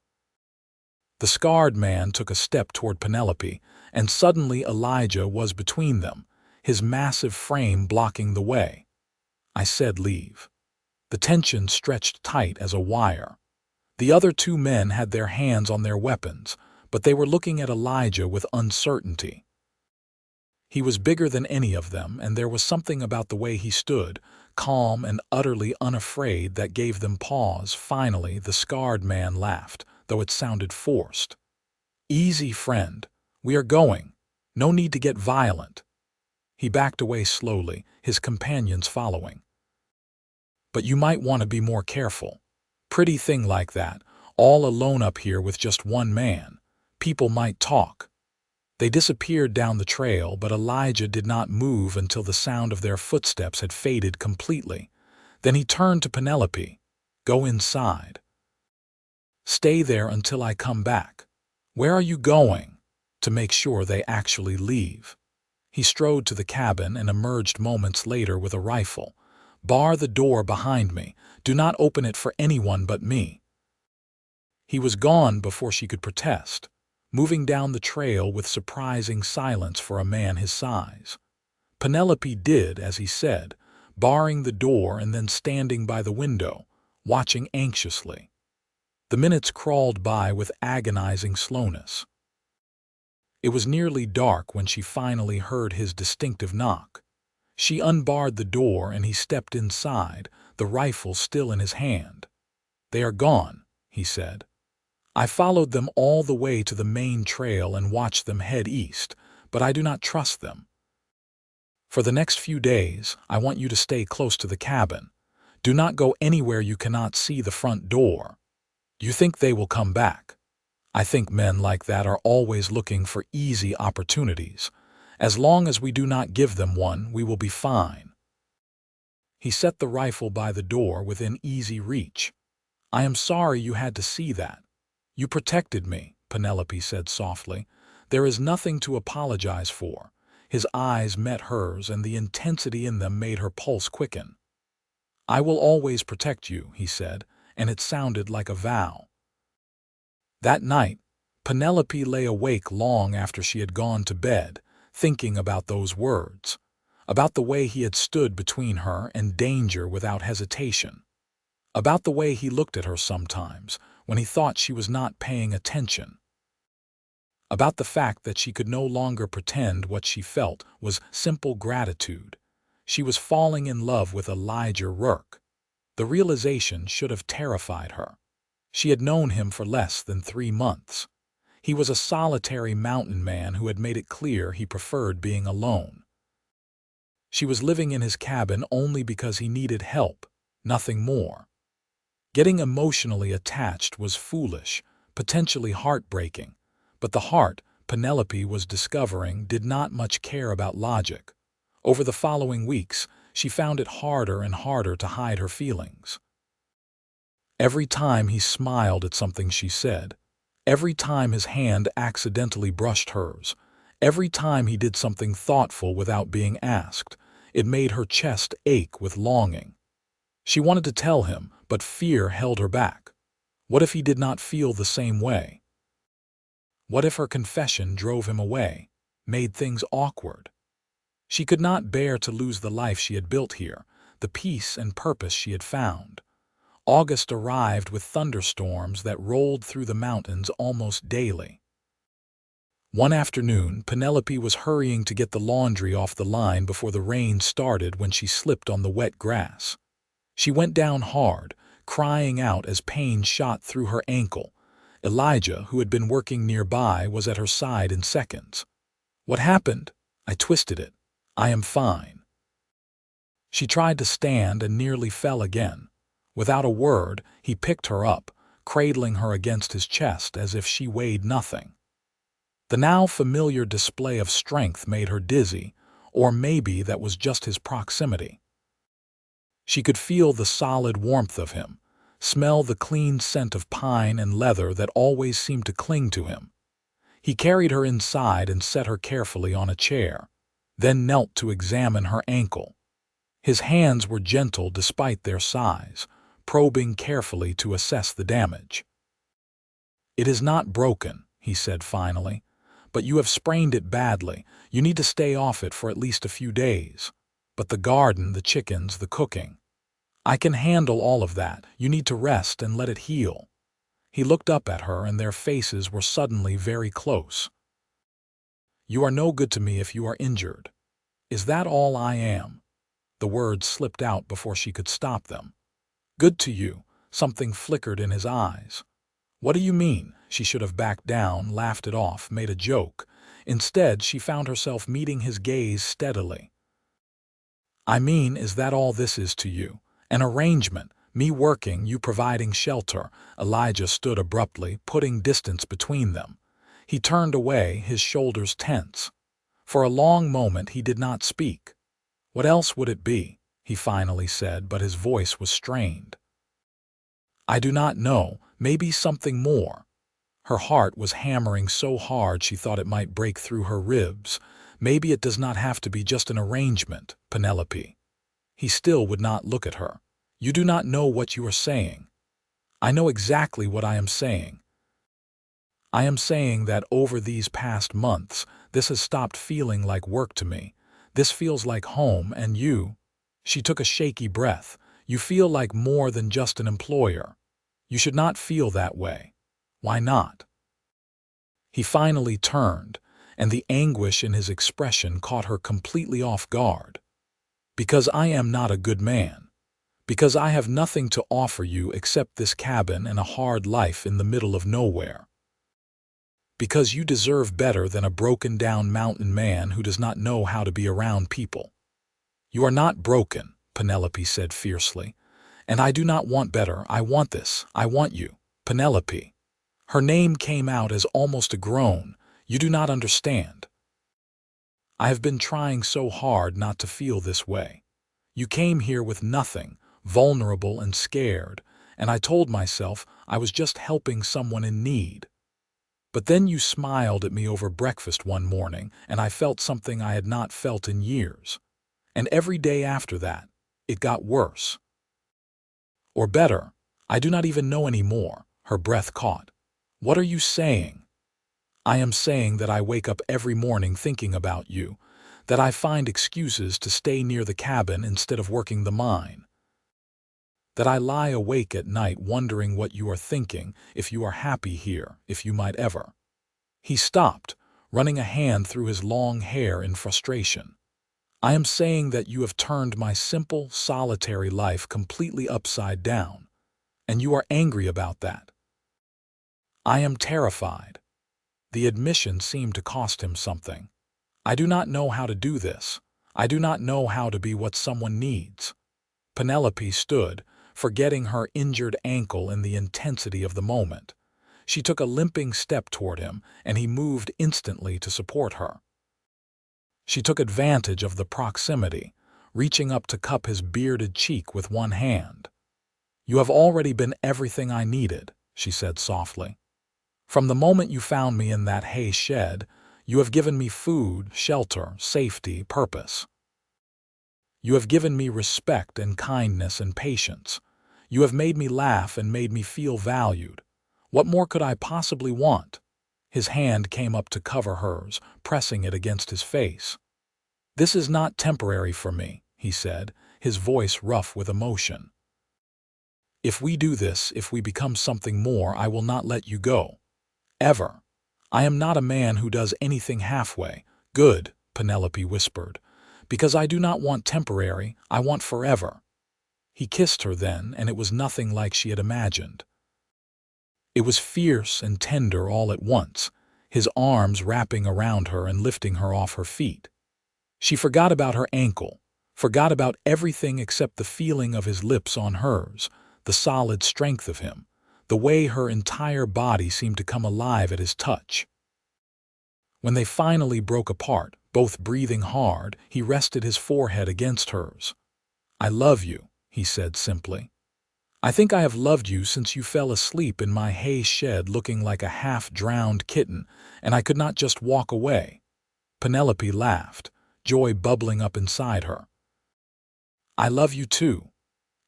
The scarred man took a step toward Penelope, and suddenly Elijah was between them, his massive frame blocking the way. "I said leave." The tension stretched tight as a wire. The other 2 men had their hands on their weapons, but they were looking at Elijah with uncertainty. He was bigger than any of them, and there was something about the way he stood, calm and utterly unafraid, that gave them pause. Finally, the scarred man laughed, though it sounded forced. "Easy, friend. We are going. No need to get violent." He backed away slowly, his companions following. "But you might want to be more careful. Pretty thing like that, all alone up here with just 1 man. People might talk." They disappeared down the trail, but Elijah did not move until the sound of their footsteps had faded completely. Then he turned to Penelope. "Go inside. Stay there until I come back." "Where are you going?" "To make sure they actually leave." He strode to the cabin and emerged moments later with a rifle. "Bar the door behind me. Do not open it for anyone but me." He was gone before she could protest, moving down the trail with surprising silence for a man his size. Penelope did as he said, barring the door and then standing by the window, watching anxiously. The minutes crawled by with agonizing slowness. It was nearly dark when she finally heard his distinctive knock. She unbarred the door and he stepped inside, the rifle still in his hand. "They are gone," he said. "I followed them all the way to the main trail and watched them head east, but I do not trust them." For the next few days, I want you to stay close to the cabin. Do not go anywhere you cannot see the front door. You think they will come back. I think men like that are always looking for easy opportunities. As long as we do not give them one, we will be fine. He set the rifle by the door within easy reach. I am sorry you had to see that. You protected me, Penelope said softly. There is nothing to apologize for. His eyes met hers, and the intensity in them made her pulse quicken. I will always protect you, he said, and it sounded like a vow. That night, Penelope lay awake long after she had gone to bed, thinking about those words, about the way he had stood between her and danger without hesitation, about the way he looked at her sometimes when he thought she was not paying attention, about the fact that she could no longer pretend what she felt was simple gratitude. She was falling in love with Elijah Rourke. The realization should have terrified her. She had known him for less than 3 months. He was a solitary mountain man who had made it clear he preferred being alone. She was living in his cabin only because he needed help, nothing more. Getting emotionally attached was foolish, potentially heartbreaking, but the heart, Penelope was discovering, did not much care about logic. Over the following weeks, she found it harder and harder to hide her feelings. Every time he smiled at something she said, every time his hand accidentally brushed hers, every time he did something thoughtful without being asked, it made her chest ache with longing. She wanted to tell him, but fear held her back. What if he did not feel the same way? What if her confession drove him away, made things awkward? She could not bear to lose the life she had built here, the peace and purpose she had found. August arrived with thunderstorms that rolled through the mountains almost daily. One afternoon, Penelope was hurrying to get the laundry off the line before the rain started when she slipped on the wet grass. She went down hard, crying out as pain shot through her ankle. Elijah, who had been working nearby, was at her side in seconds. "What happened?" "I twisted it. I am fine." She tried to stand and nearly fell again. Without a word, he picked her up, cradling her against his chest as if she weighed nothing. The now familiar display of strength made her dizzy, or maybe that was just his proximity. She could feel the solid warmth of him, smell the clean scent of pine and leather that always seemed to cling to him. He carried her inside and set her carefully on a chair, then knelt to examine her ankle. His hands were gentle despite their size, probing carefully to assess the damage. "It is not broken," he said finally, "but you have sprained it badly. You need to stay off it for at least a few days. But the garden, the chickens, the cooking. I can handle all of that. You need to rest and let it heal." He looked up at her, and their faces were suddenly very close. "You are no good to me if you are injured." "Is that all I am?" The words slipped out before she could stop them. "Good to you." Something flickered in his eyes. "What do you mean?" She should have backed down, laughed it off, made a joke. Instead, she found herself meeting his gaze steadily. "I mean, is that all this is to you? An arrangement, me working, you providing shelter." Elijah stood abruptly, putting distance between them. He turned away, his shoulders tense. For a long moment he did not speak. "What else would it be?" he finally said, but his voice was strained. "I do not know, maybe something more." Her heart was hammering so hard she thought it might break through her ribs. "Maybe it does not have to be just an arrangement, Penelope." He still would not look at her. "You do not know what you are saying." "I know exactly what I am saying. I am saying that over these past months, this has stopped feeling like work to me. This feels like home, and you—" She took a shaky breath. "You feel like more than just an employer. You should not feel that way." "Why not?" He finally turned, and the anguish in his expression caught her completely off guard. "Because I am not a good man. Because I have nothing to offer you except this cabin and a hard life in the middle of nowhere. Because you deserve better than a broken-down mountain man who does not know how to be around people." "You are not broken," Penelope said fiercely. "And I do not want better. I want this. I want you. Penelope." Her name came out as almost a groan. "You do not understand. I have been trying so hard not to feel this way. You came here with nothing, vulnerable and scared, and I told myself I was just helping someone in need. But then you smiled at me over breakfast one morning, and I felt something I had not felt in years. And every day after that, it got worse. Or better, I do not even know anymore." Her breath caught. "What are you saying?" "I am saying that I wake up every morning thinking about you, that I find excuses to stay near the cabin instead of working the mine, that I lie awake at night wondering what you are thinking, if you are happy here, if you might ever." He stopped, running a hand through his long hair in frustration. "I am saying that you have turned my simple, solitary life completely upside down, and you are angry about that. I am terrified." The admission seemed to cost him something. "I do not know how to do this. I do not know how to be what someone needs." Penelope stood, forgetting her injured ankle in the intensity of the moment. She took a limping step toward him, and he moved instantly to support her. She took advantage of the proximity, reaching up to cup his bearded cheek with one hand. "You have already been everything I needed," she said softly. "From the moment you found me in that hay shed, you have given me food, shelter, safety, purpose. You have given me respect and kindness and patience. You have made me laugh and made me feel valued. What more could I possibly want?" His hand came up to cover hers, pressing it against his face. "This is not temporary for me," he said, his voice rough with emotion. "If we do this, if we become something more, I will not let you go. Ever. I am not a man who does anything halfway." "Good," Penelope whispered, "because I do not want temporary, I want forever." He kissed her then, and it was nothing like she had imagined. It was fierce and tender all at once, his arms wrapping around her and lifting her off her feet. She forgot about her ankle, forgot about everything except the feeling of his lips on hers, the solid strength of him, the way her entire body seemed to come alive at his touch. When they finally broke apart, both breathing hard, he rested his forehead against hers. "I love you," he said simply. "I think I have loved you since you fell asleep in my hay shed looking like a half-drowned kitten, and I could not just walk away." Penelope laughed, joy bubbling up inside her. "I love you too,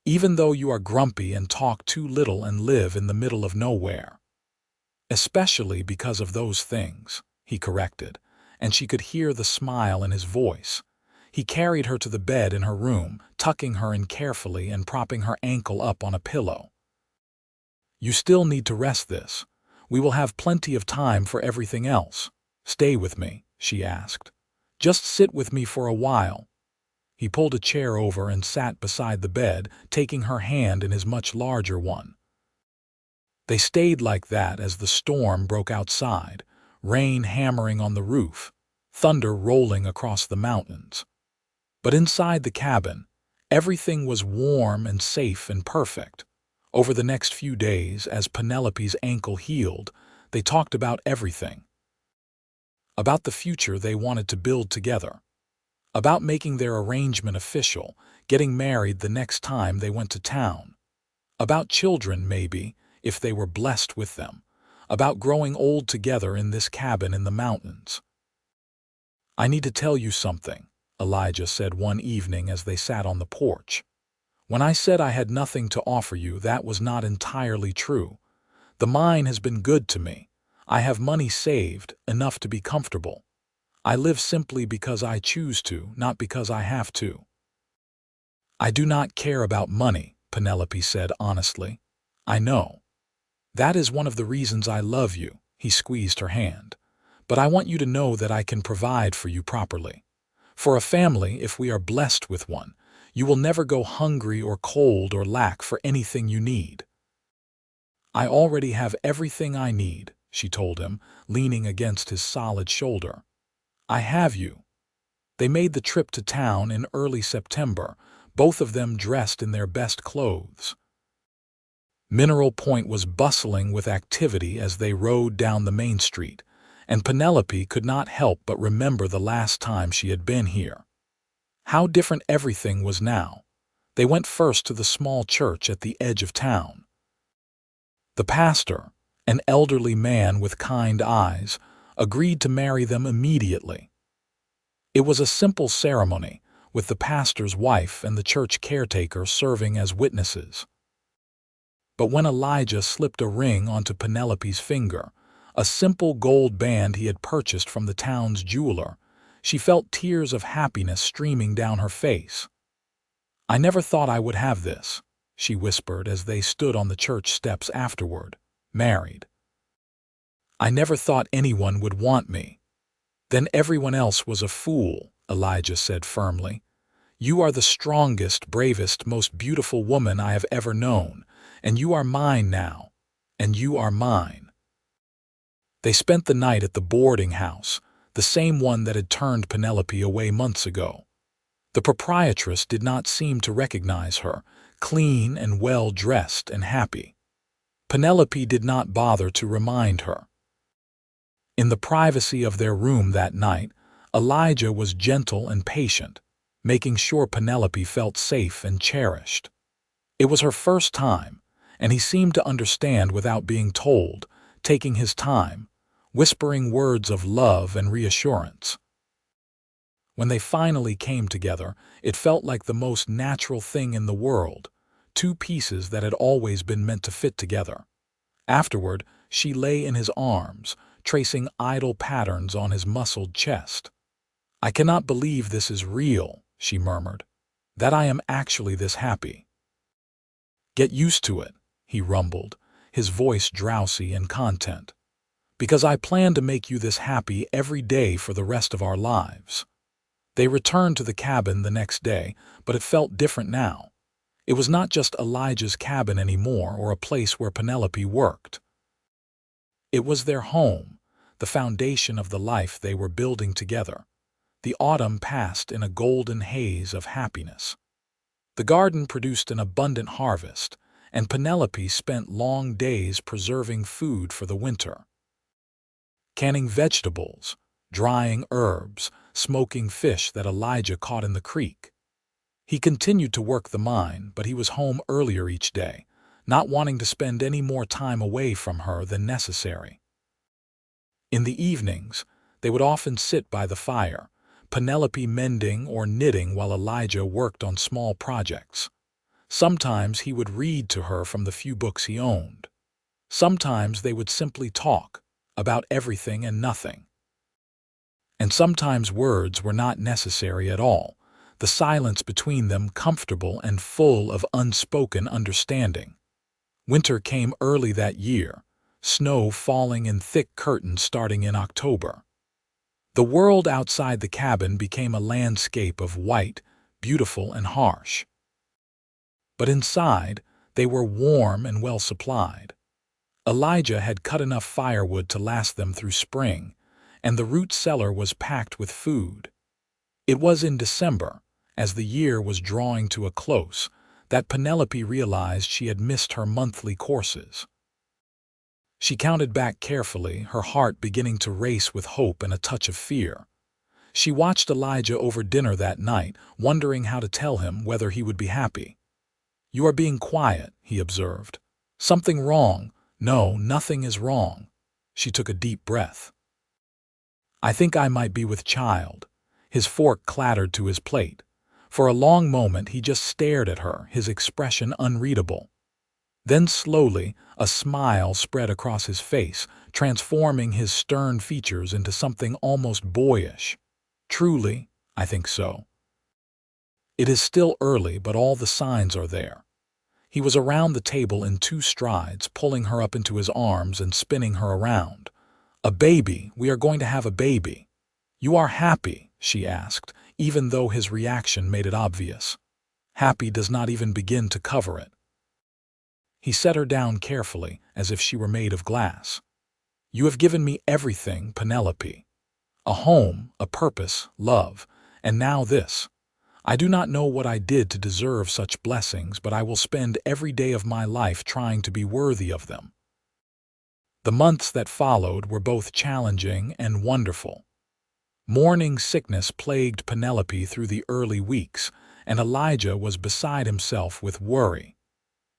even though you are grumpy and talk too little and live in the middle of nowhere." "Especially because of those things," he corrected, and she could hear the smile in his voice. He carried her to the bed in her room, tucking her in carefully and propping her ankle up on a pillow. "You still need to rest this. We will have plenty of time for everything else. Stay with me," she asked. "Just sit with me for a while." He pulled a chair over and sat beside the bed, taking her hand in his much larger one. They stayed like that as the storm broke outside, rain hammering on the roof, thunder rolling across the mountains. But inside the cabin, everything was warm and safe and perfect. Over the next few days, as Penelope's ankle healed, they talked about everything. About the future they wanted to build together. About making their arrangement official, getting married the next time they went to town. About children, maybe, if they were blessed with them. About growing old together in this cabin in the mountains. "I need to tell you something," Elijah said one evening as they sat on the porch. "When I said I had nothing to offer you, that was not entirely true. The mine has been good to me. I have money saved, enough to be comfortable. I live simply because I choose to, not because I have to." "I do not care about money," Penelope said honestly. "I know. That is one of the reasons I love you." He squeezed her hand. "But I want you to know that I can provide for you properly. For a family, if we are blessed with one, you will never go hungry or cold or lack for anything you need." "I already have everything I need," she told him, leaning against his solid shoulder. "I have you." They made the trip to town in early September, both of them dressed in their best clothes. Mineral Point was bustling with activity as they rode down the main street, and Penelope could not help but remember the last time she had been here. How different everything was now. They went first to the small church at the edge of town. The pastor, an elderly man with kind eyes, agreed to marry them immediately. It was a simple ceremony, with the pastor's wife and the church caretaker serving as witnesses. But when Elijah slipped a ring onto Penelope's finger, a simple gold band he had purchased from the town's jeweler, she felt tears of happiness streaming down her face. "I never thought I would have this," she whispered as they stood on the church steps afterward, married. "I never thought anyone would want me." "Then everyone else was a fool," Elijah said firmly. "You are the strongest, bravest, most beautiful woman I have ever known, and you are mine now, and you are mine." They spent the night at the boarding house, the same one that had turned Penelope away months ago. The proprietress did not seem to recognize her, clean and well-dressed and happy. Penelope did not bother to remind her. In the privacy of their room that night, Elijah was gentle and patient, making sure Penelope felt safe and cherished. It was her first time, and he seemed to understand without being told, taking his time, whispering words of love and reassurance. When they finally came together, it felt like the most natural thing in the world, two pieces that had always been meant to fit together. Afterward, she lay in his arms, tracing idle patterns on his muscled chest. "I cannot believe this is real," she murmured, "that I am actually this happy." "Get used to it," he rumbled, his voice drowsy and content. "Because I plan to make you this happy every day for the rest of our lives." They returned to the cabin the next day, but it felt different now. It was not just Elijah's cabin anymore or a place where Penelope worked. It was their home, the foundation of the life they were building together. The autumn passed in a golden haze of happiness. The garden produced an abundant harvest, and Penelope spent long days preserving food for the winter. Canning vegetables, drying herbs, smoking fish that Elijah caught in the creek. He continued to work the mine, but he was home earlier each day, not wanting to spend any more time away from her than necessary. In the evenings, they would often sit by the fire, Penelope mending or knitting while Elijah worked on small projects. Sometimes he would read to her from the few books he owned. Sometimes they would simply talk about everything and nothing. And sometimes words were not necessary at all, the silence between them comfortable and full of unspoken understanding. Winter came early that year, snow falling in thick curtains starting in October. The world outside the cabin became a landscape of white, beautiful and harsh. But inside, they were warm and well supplied. Elijah had cut enough firewood to last them through spring, and the root cellar was packed with food. It was in December, as the year was drawing to a close, that Penelope realized she had missed her monthly courses. She counted back carefully, her heart beginning to race with hope and a touch of fear. She watched Elijah over dinner that night, wondering how to tell him whether he would be happy. "You are being quiet," he observed. "Something wrong?" "No, nothing is wrong." She took a deep breath. "I think I might be with child." His fork clattered to his plate. For a long moment he just stared at her, his expression unreadable. Then slowly, a smile spread across his face, transforming his stern features into something almost boyish. "Truly, I think so. It is still early, but all the signs are there." He was around the table in 2 strides, pulling her up into his arms and spinning her around. "A baby, we are going to have a baby." "You are happy?" she asked, even though his reaction made it obvious. Happy does not even begin to cover it. He set her down carefully, as if she were made of glass. "You have given me everything, Penelope. A home, a purpose, love, And now this. I do not know what I did to deserve such blessings, but I will spend every day of my life trying to be worthy of them. The months that followed were both challenging and wonderful. Morning sickness plagued Penelope through the early weeks, and Elijah was beside himself with worry.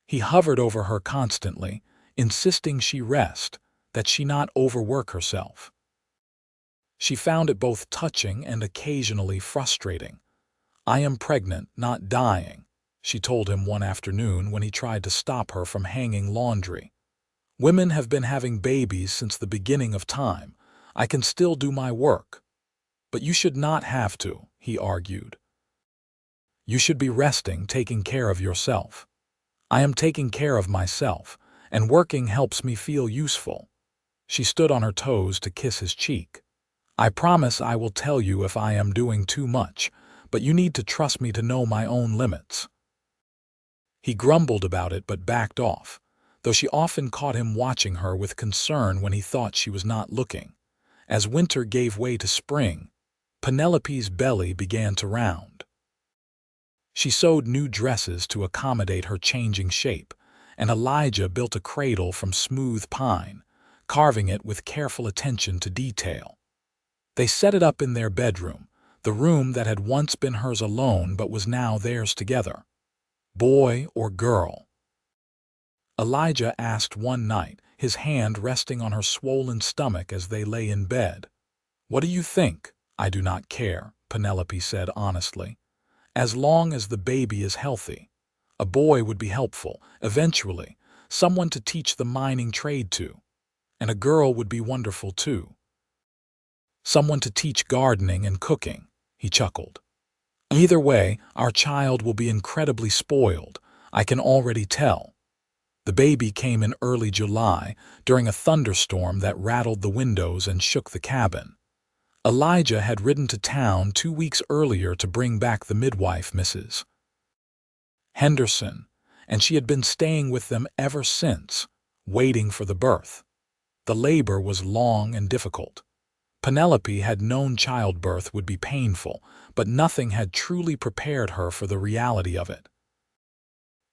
He hovered over her constantly, insisting she rest, that she not overwork herself. She found it both touching and occasionally frustrating. "I am pregnant, not dying," she told him one afternoon when he tried to stop her from hanging laundry. "Women have been having babies since the beginning of time. I can still do my work." "But you should not have to," he argued. "You should be resting, taking care of yourself." "I am taking care of myself, and working helps me feel useful." She stood on her toes to kiss his cheek. "I promise I will tell you if I am doing too much, but you need to trust me to know my own limits." He grumbled about it but backed off, though she often caught him watching her with concern when he thought she was not looking. As winter gave way to spring, Penelope's belly began to round. She sewed new dresses to accommodate her changing shape, and Elijah built a cradle from smooth pine, carving it with careful attention to detail. They set it up in their bedroom, the room that had once been hers alone but was now theirs together. "Boy or girl?" Elijah asked one night, his hand resting on her swollen stomach as they lay in bed. "What do you think?" "I do not care," Penelope said honestly. "As long as the baby is healthy. A boy would be helpful, eventually, someone to teach the mining trade to. And a girl would be wonderful too. Someone to teach gardening and cooking," he chuckled. "Either way, our child will be incredibly spoiled. I can already tell." The baby came in early July, during a thunderstorm that rattled the windows and shook the cabin. Elijah had ridden to town 2 weeks earlier to bring back the midwife, Mrs. Henderson, and she had been staying with them ever since, waiting for the birth. The labor was long and difficult. Penelope had known childbirth would be painful, but nothing had truly prepared her for the reality of it.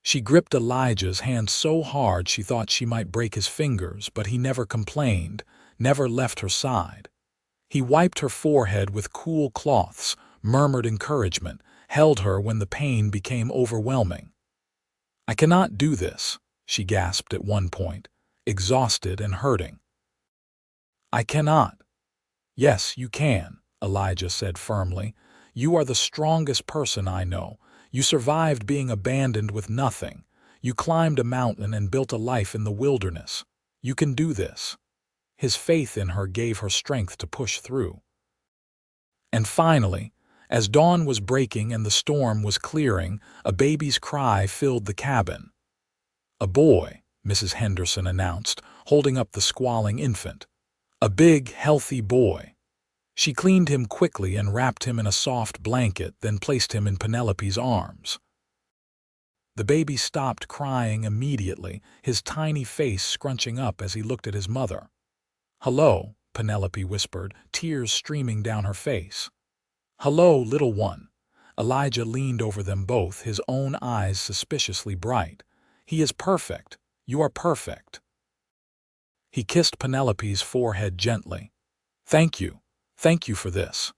She gripped Elijah's hand so hard she thought she might break his fingers, but he never complained, never left her side. He wiped her forehead with cool cloths, murmured encouragement, held her when the pain became overwhelming. "I cannot do this," she gasped at one point, exhausted and hurting. "I cannot." "Yes, you can," Elijah said firmly. "You are the strongest person I know. You survived being abandoned with nothing. You climbed a mountain and built a life in the wilderness. You can do this." His faith in her gave her strength to push through. And finally, as dawn was breaking and the storm was clearing, a baby's cry filled the cabin. "A boy," Mrs. Henderson announced, holding up the squalling infant. "A big, healthy boy." She cleaned him quickly and wrapped him in a soft blanket, then placed him in Penelope's arms. The baby stopped crying immediately, his tiny face scrunching up as he looked at his mother. "Hello," Penelope whispered, tears streaming down her face. "Hello, little one." Elijah leaned over them both, his own eyes suspiciously bright. "He is perfect. You are perfect." He kissed Penelope's forehead gently. Thank you for this."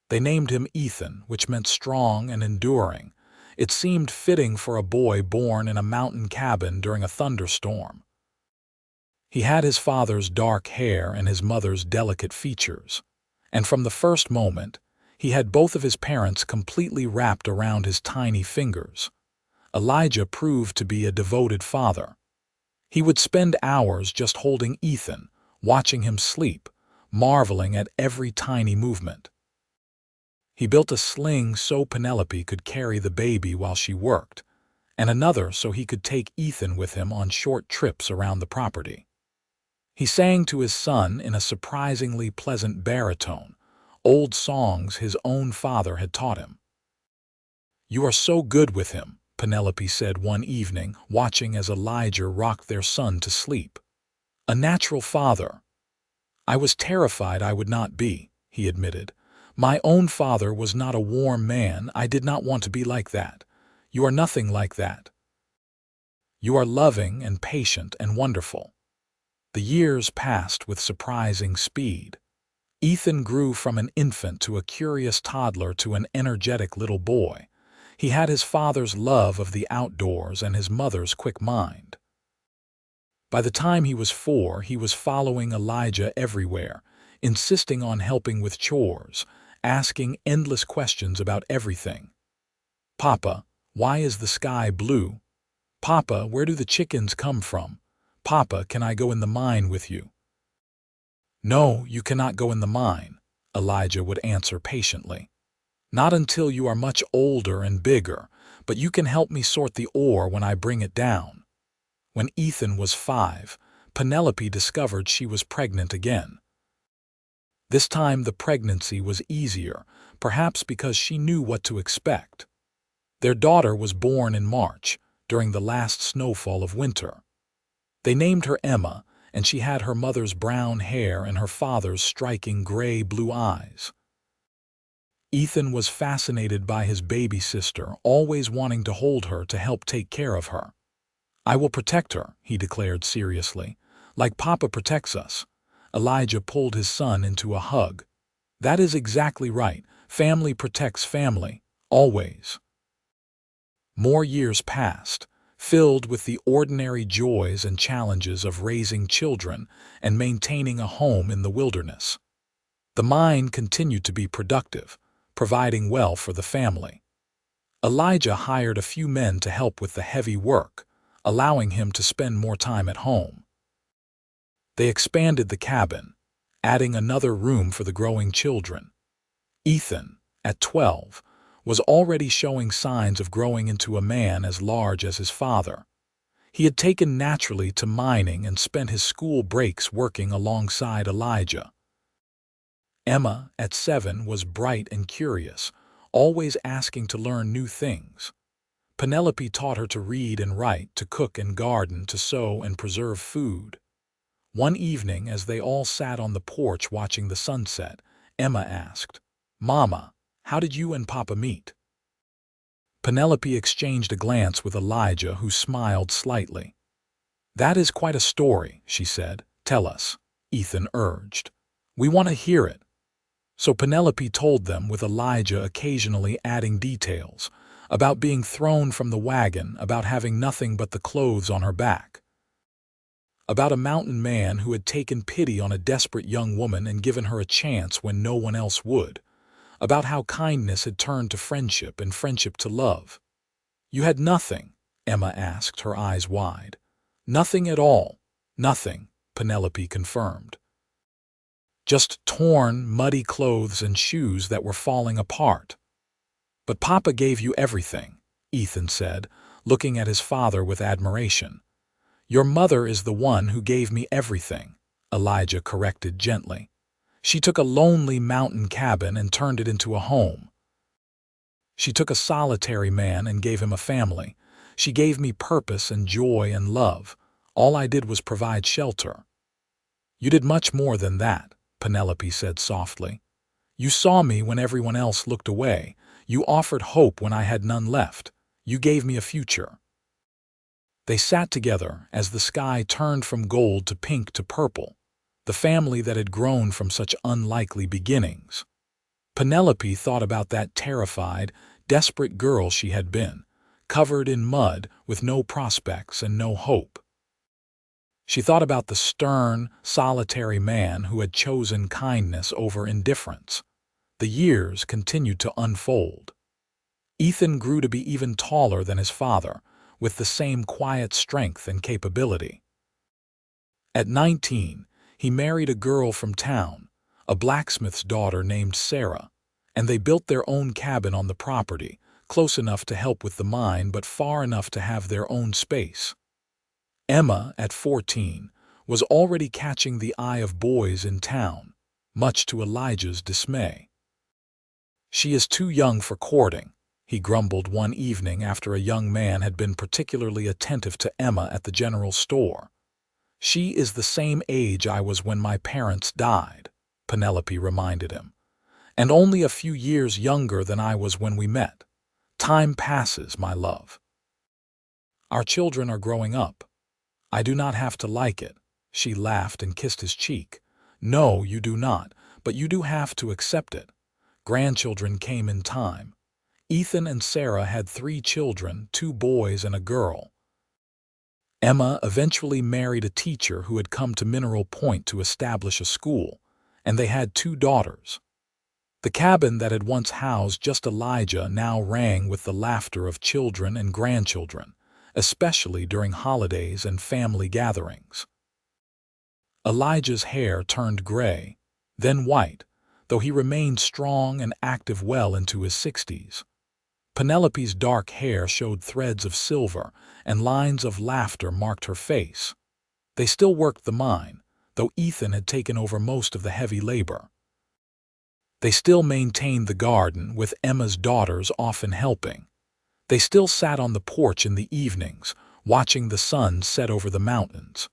They named him Ethan, which meant strong and enduring. It seemed fitting for a boy born in a mountain cabin during a thunderstorm. He had his father's dark hair and his mother's delicate features, and from the first moment, he had both of his parents completely wrapped around his tiny fingers. Elijah proved to be a devoted father. He would spend hours just holding Ethan, watching him sleep, marveling at every tiny movement. He built a sling so Penelope could carry the baby while she worked, and another so he could take Ethan with him on short trips around the property. He sang to his son in a surprisingly pleasant baritone, old songs his own father had taught him. "You are so good with him," Penelope said one evening, watching as Elijah rocked their son to sleep. "A natural father." "I was terrified I would not be," he admitted. My own father was not a warm man. I did not want to be like that. You are nothing like that. You are loving and patient and wonderful." The years passed with surprising speed. Ethan grew from an infant to a curious toddler to an energetic little boy. He had his father's love of the outdoors and his mother's quick mind. By the time he was 4, he was following Elijah everywhere, insisting on helping with chores, asking endless questions about everything. "Papa, why is the sky blue? Papa, where do the chickens come from? Papa, can I go in the mine with you?" "No, you cannot go in the mine," Elijah would answer patiently. "Not until you are much older and bigger, but you can help me sort the ore when I bring it down." When Ethan was 5, Penelope discovered she was pregnant again. This time the pregnancy was easier, perhaps because she knew what to expect. Their daughter was born in March, during the last snowfall of winter. They named her Emma, and she had her mother's brown hair and her father's striking gray-blue eyes. Ethan was fascinated by his baby sister, always wanting to hold her to help take care of her. "I will protect her," he declared seriously, "like Papa protects us." Elijah pulled his son into a hug. "That is exactly right. Family protects family, always." More years passed, filled with the ordinary joys and challenges of raising children and maintaining a home in the wilderness. The mine continued to be productive, providing well for the family. Elijah hired a few men to help with the heavy work, allowing him to spend more time at home. They expanded the cabin, adding another room for the growing children. Ethan, at 12, was already showing signs of growing into a man as large as his father. He had taken naturally to mining and spent his school breaks working alongside Elijah. Emma, at 7, was bright and curious, always asking to learn new things. Penelope taught her to read and write, to cook and garden, to sew and preserve food. One evening, as they all sat on the porch watching the sunset, Emma asked, "Mama, how did you and Papa meet?" Penelope exchanged a glance with Elijah, who smiled slightly. "That is quite a story," she said. "Tell us," Ethan urged. "We want to hear it." So Penelope told them, with Elijah occasionally adding details, about being thrown from the wagon, about having nothing but the clothes on her back, about a mountain man who had taken pity on a desperate young woman and given her a chance when no one else would, about how kindness had turned to friendship and friendship to love. "You had nothing?" Emma asked, her eyes wide. "Nothing at all." "Nothing," Penelope confirmed. "Just torn, muddy clothes and shoes that were falling apart." "But Papa gave you everything," Ethan said, looking at his father with admiration. "Your mother is the one who gave me everything," Elijah corrected gently. "She took a lonely mountain cabin and turned it into a home. She took a solitary man and gave him a family. She gave me purpose and joy and love. All I did was provide shelter." "You did much more than that," Penelope said softly. "You saw me when everyone else looked away. You offered hope when I had none left. You gave me a future." They sat together as the sky turned from gold to pink to purple, the family that had grown from such unlikely beginnings. Penelope thought about that terrified, desperate girl she had been, covered in mud with no prospects and no hope. She thought about the stern, solitary man who had chosen kindness over indifference. The years continued to unfold. Ethan grew to be even taller than his father, with the same quiet strength and capability. At 19, he married a girl from town, a blacksmith's daughter named Sarah, and they built their own cabin on the property, close enough to help with the mine but far enough to have their own space. Emma, at 14, was already catching the eye of boys in town, much to Elijah's dismay. "She is too young for courting," he grumbled one evening after a young man had been particularly attentive to Emma at the general store. "She is the same age I was when my parents died," Penelope reminded him. and only a few years younger than I was when we met. Time passes, my love. Our children are growing up. I do not have to like it. She laughed and kissed his cheek. No, you do not, but you do have to accept it. Grandchildren came in time. Ethan and Sarah had 3 children, 2 boys and a girl. Emma eventually married a teacher who had come to Mineral Point to establish a school, and they had 2 daughters. The cabin that had once housed just Elijah now rang with the laughter of children and grandchildren, especially during holidays and family gatherings. Elijah's hair turned gray, then white, though he remained strong and active well into his 60s. Penelope's dark hair showed threads of silver, and lines of laughter marked her face. They still worked the mine, though Ethan had taken over most of the heavy labor. They still maintained the garden, with Emma's daughters often helping. They still sat on the porch in the evenings, watching the sun set over the mountains.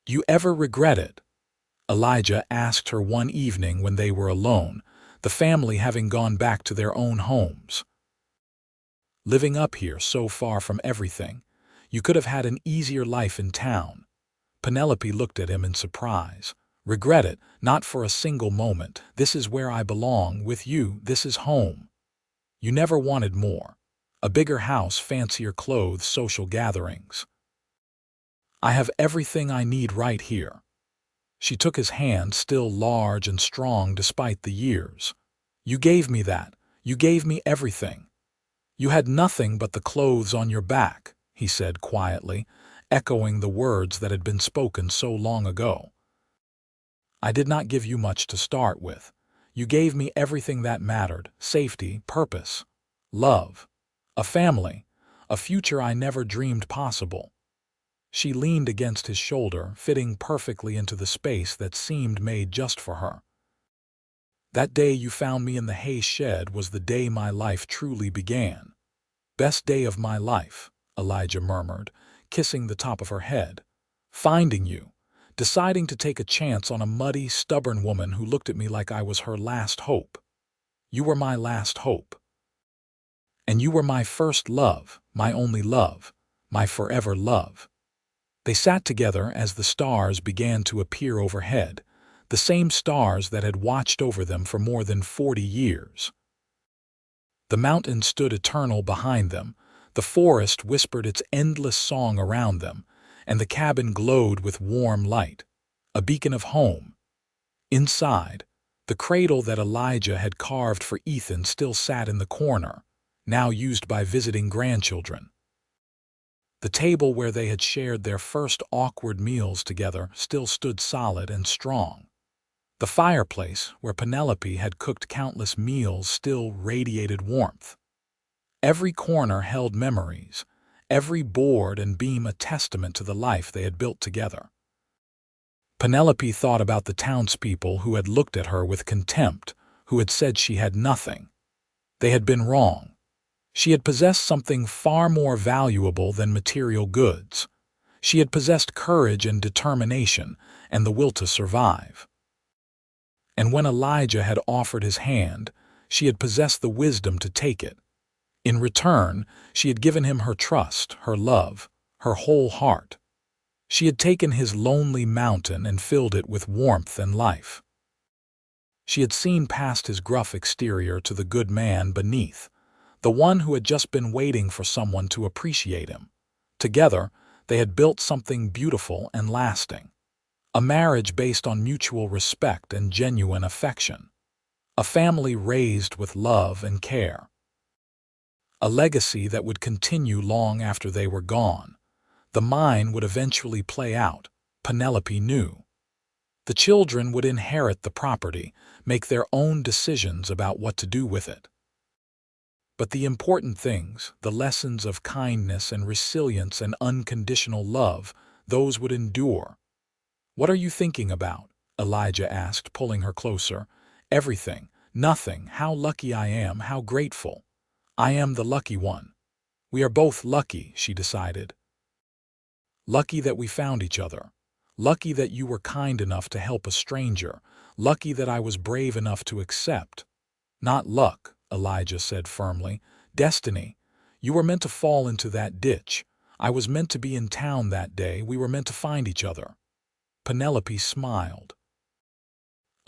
"Do you ever regret it?" Elijah asked her one evening when they were alone, the family having gone back to their own homes. "Living up here so far from everything, you could have had an easier life in town." Penelope looked at him in surprise. "Regret it, not for a single moment. This is where I belong, with you. This is home. You never wanted more. A bigger house, fancier clothes, social gatherings. I have everything I need right here." She took his hand, still large and strong despite the years. "You gave me that. You gave me everything." "You had nothing but the clothes on your back," he said quietly, echoing the words that had been spoken so long ago. "I did not give you much to start with. You gave me everything that mattered: safety, purpose, love, a family, a future I never dreamed possible." She leaned against his shoulder, fitting perfectly into the space that seemed made just for her. "That day you found me in the hay shed was the day my life truly began." "Best day of my life," Elijah murmured, kissing the top of her head. "Finding you, deciding to take a chance on a muddy, stubborn woman who looked at me like I was her last hope. You were my last hope. And you were my first love, my only love, my forever love." They sat together as the stars began to appear overhead, the same stars that had watched over them for more than 40 years. The mountains stood eternal behind them, the forest whispered its endless song around them, and the cabin glowed with warm light, a beacon of home. Inside, the cradle that Elijah had carved for Ethan still sat in the corner, now used by visiting grandchildren. The table where they had shared their first awkward meals together still stood solid and strong. The fireplace, where Penelope had cooked countless meals, still radiated warmth. Every corner held memories, every board and beam a testament to the life they had built together. Penelope thought about the townspeople who had looked at her with contempt, who had said she had nothing. They had been wrong. She had possessed something far more valuable than material goods. She had possessed courage and determination and the will to survive. And when Elijah had offered his hand, she had possessed the wisdom to take it. In return, she had given him her trust, her love, her whole heart. She had taken his lonely mountain and filled it with warmth and life. She had seen past his gruff exterior to the good man beneath, the one who had just been waiting for someone to appreciate him. Together, they had built something beautiful and lasting. A marriage based on mutual respect and genuine affection. A family raised with love and care. A legacy that would continue long after they were gone. The mine would eventually play out, Penelope knew. The children would inherit the property, make their own decisions about what to do with it. But the important things, the lessons of kindness and resilience and unconditional love, those would endure. "What are you thinking about?" Elijah asked, pulling her closer. "Everything. Nothing. How lucky I am, how grateful. I am the lucky one. We are both lucky," she decided. "Lucky that we found each other. Lucky that you were kind enough to help a stranger. Lucky that I was brave enough to accept." "Not luck," Elijah said firmly. "Destiny. You were meant to fall into that ditch. I was meant to be in town that day. We were meant to find each other." Penelope smiled.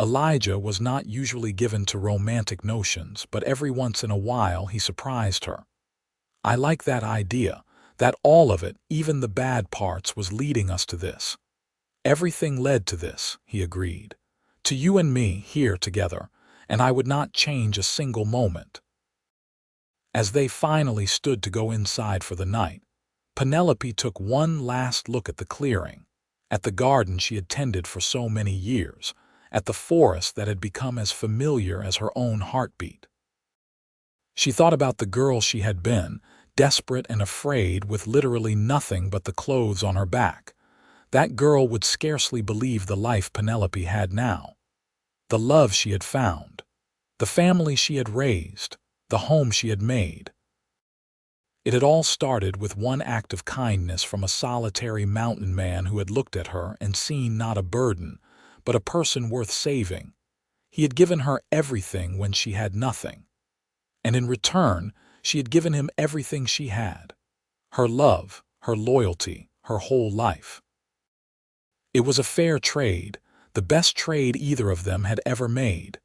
Elijah was not usually given to romantic notions, but every once in a while he surprised her. "I like that idea, that all of it, even the bad parts, was leading us to this." "Everything led to this," he agreed. "To you and me here together, and I would not change a single moment." As they finally stood to go inside for the night, Penelope took one last look at the clearing, at the garden she had tended for so many years, at the forest that had become as familiar as her own heartbeat. She thought about the girl she had been, desperate and afraid, with literally nothing but the clothes on her back. That girl would scarcely believe the life Penelope had now. The love she had found, the family she had raised, the home she had made. It had all started with one act of kindness from a solitary mountain man who had looked at her and seen not a burden, but a person worth saving. He had given her everything when she had nothing. And in return, she had given him everything she had. Her love, her loyalty, her whole life. It was a fair trade, the best trade either of them had ever made.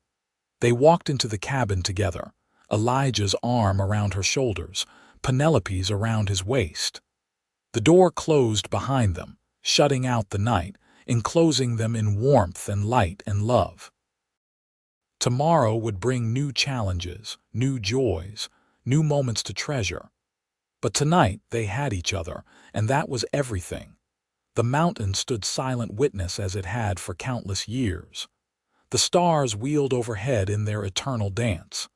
They walked into the cabin together, Elijah's arm around her shoulders, Penelope's around his waist. The door closed behind them, shutting out the night, enclosing them in warmth and light and love. Tomorrow would bring new challenges, new joys, new moments to treasure. But tonight they had each other, and that was everything. The mountain stood silent witness as it had for countless years. The stars wheeled overhead in their eternal dance.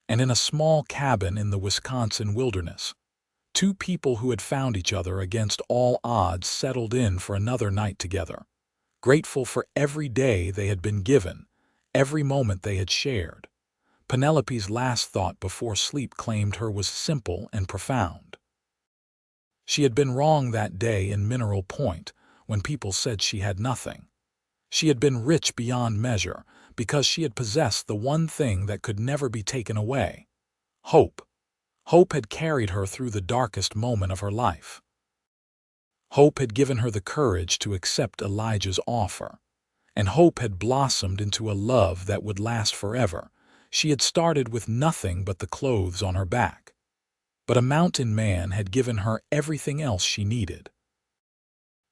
And in a small cabin in the Wisconsin wilderness, two people who had found each other against all odds settled in for another night together, grateful for every day they had been given, every moment they had shared. Penelope's last thought before sleep claimed her was simple and profound. She had been wrong that day in Mineral Point when people said she had nothing. She had been rich beyond measure because she had possessed the one thing that could never be taken away: hope. Hope had carried her through the darkest moment of her life. Hope had given her the courage to accept Elijah's offer. And hope had blossomed into a love that would last forever. She had started with nothing but the clothes on her back. But a mountain man had given her everything else she needed.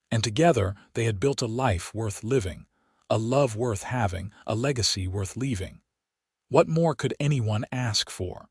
And together they had built a life worth living, a love worth having, a legacy worth leaving. What more could anyone ask for?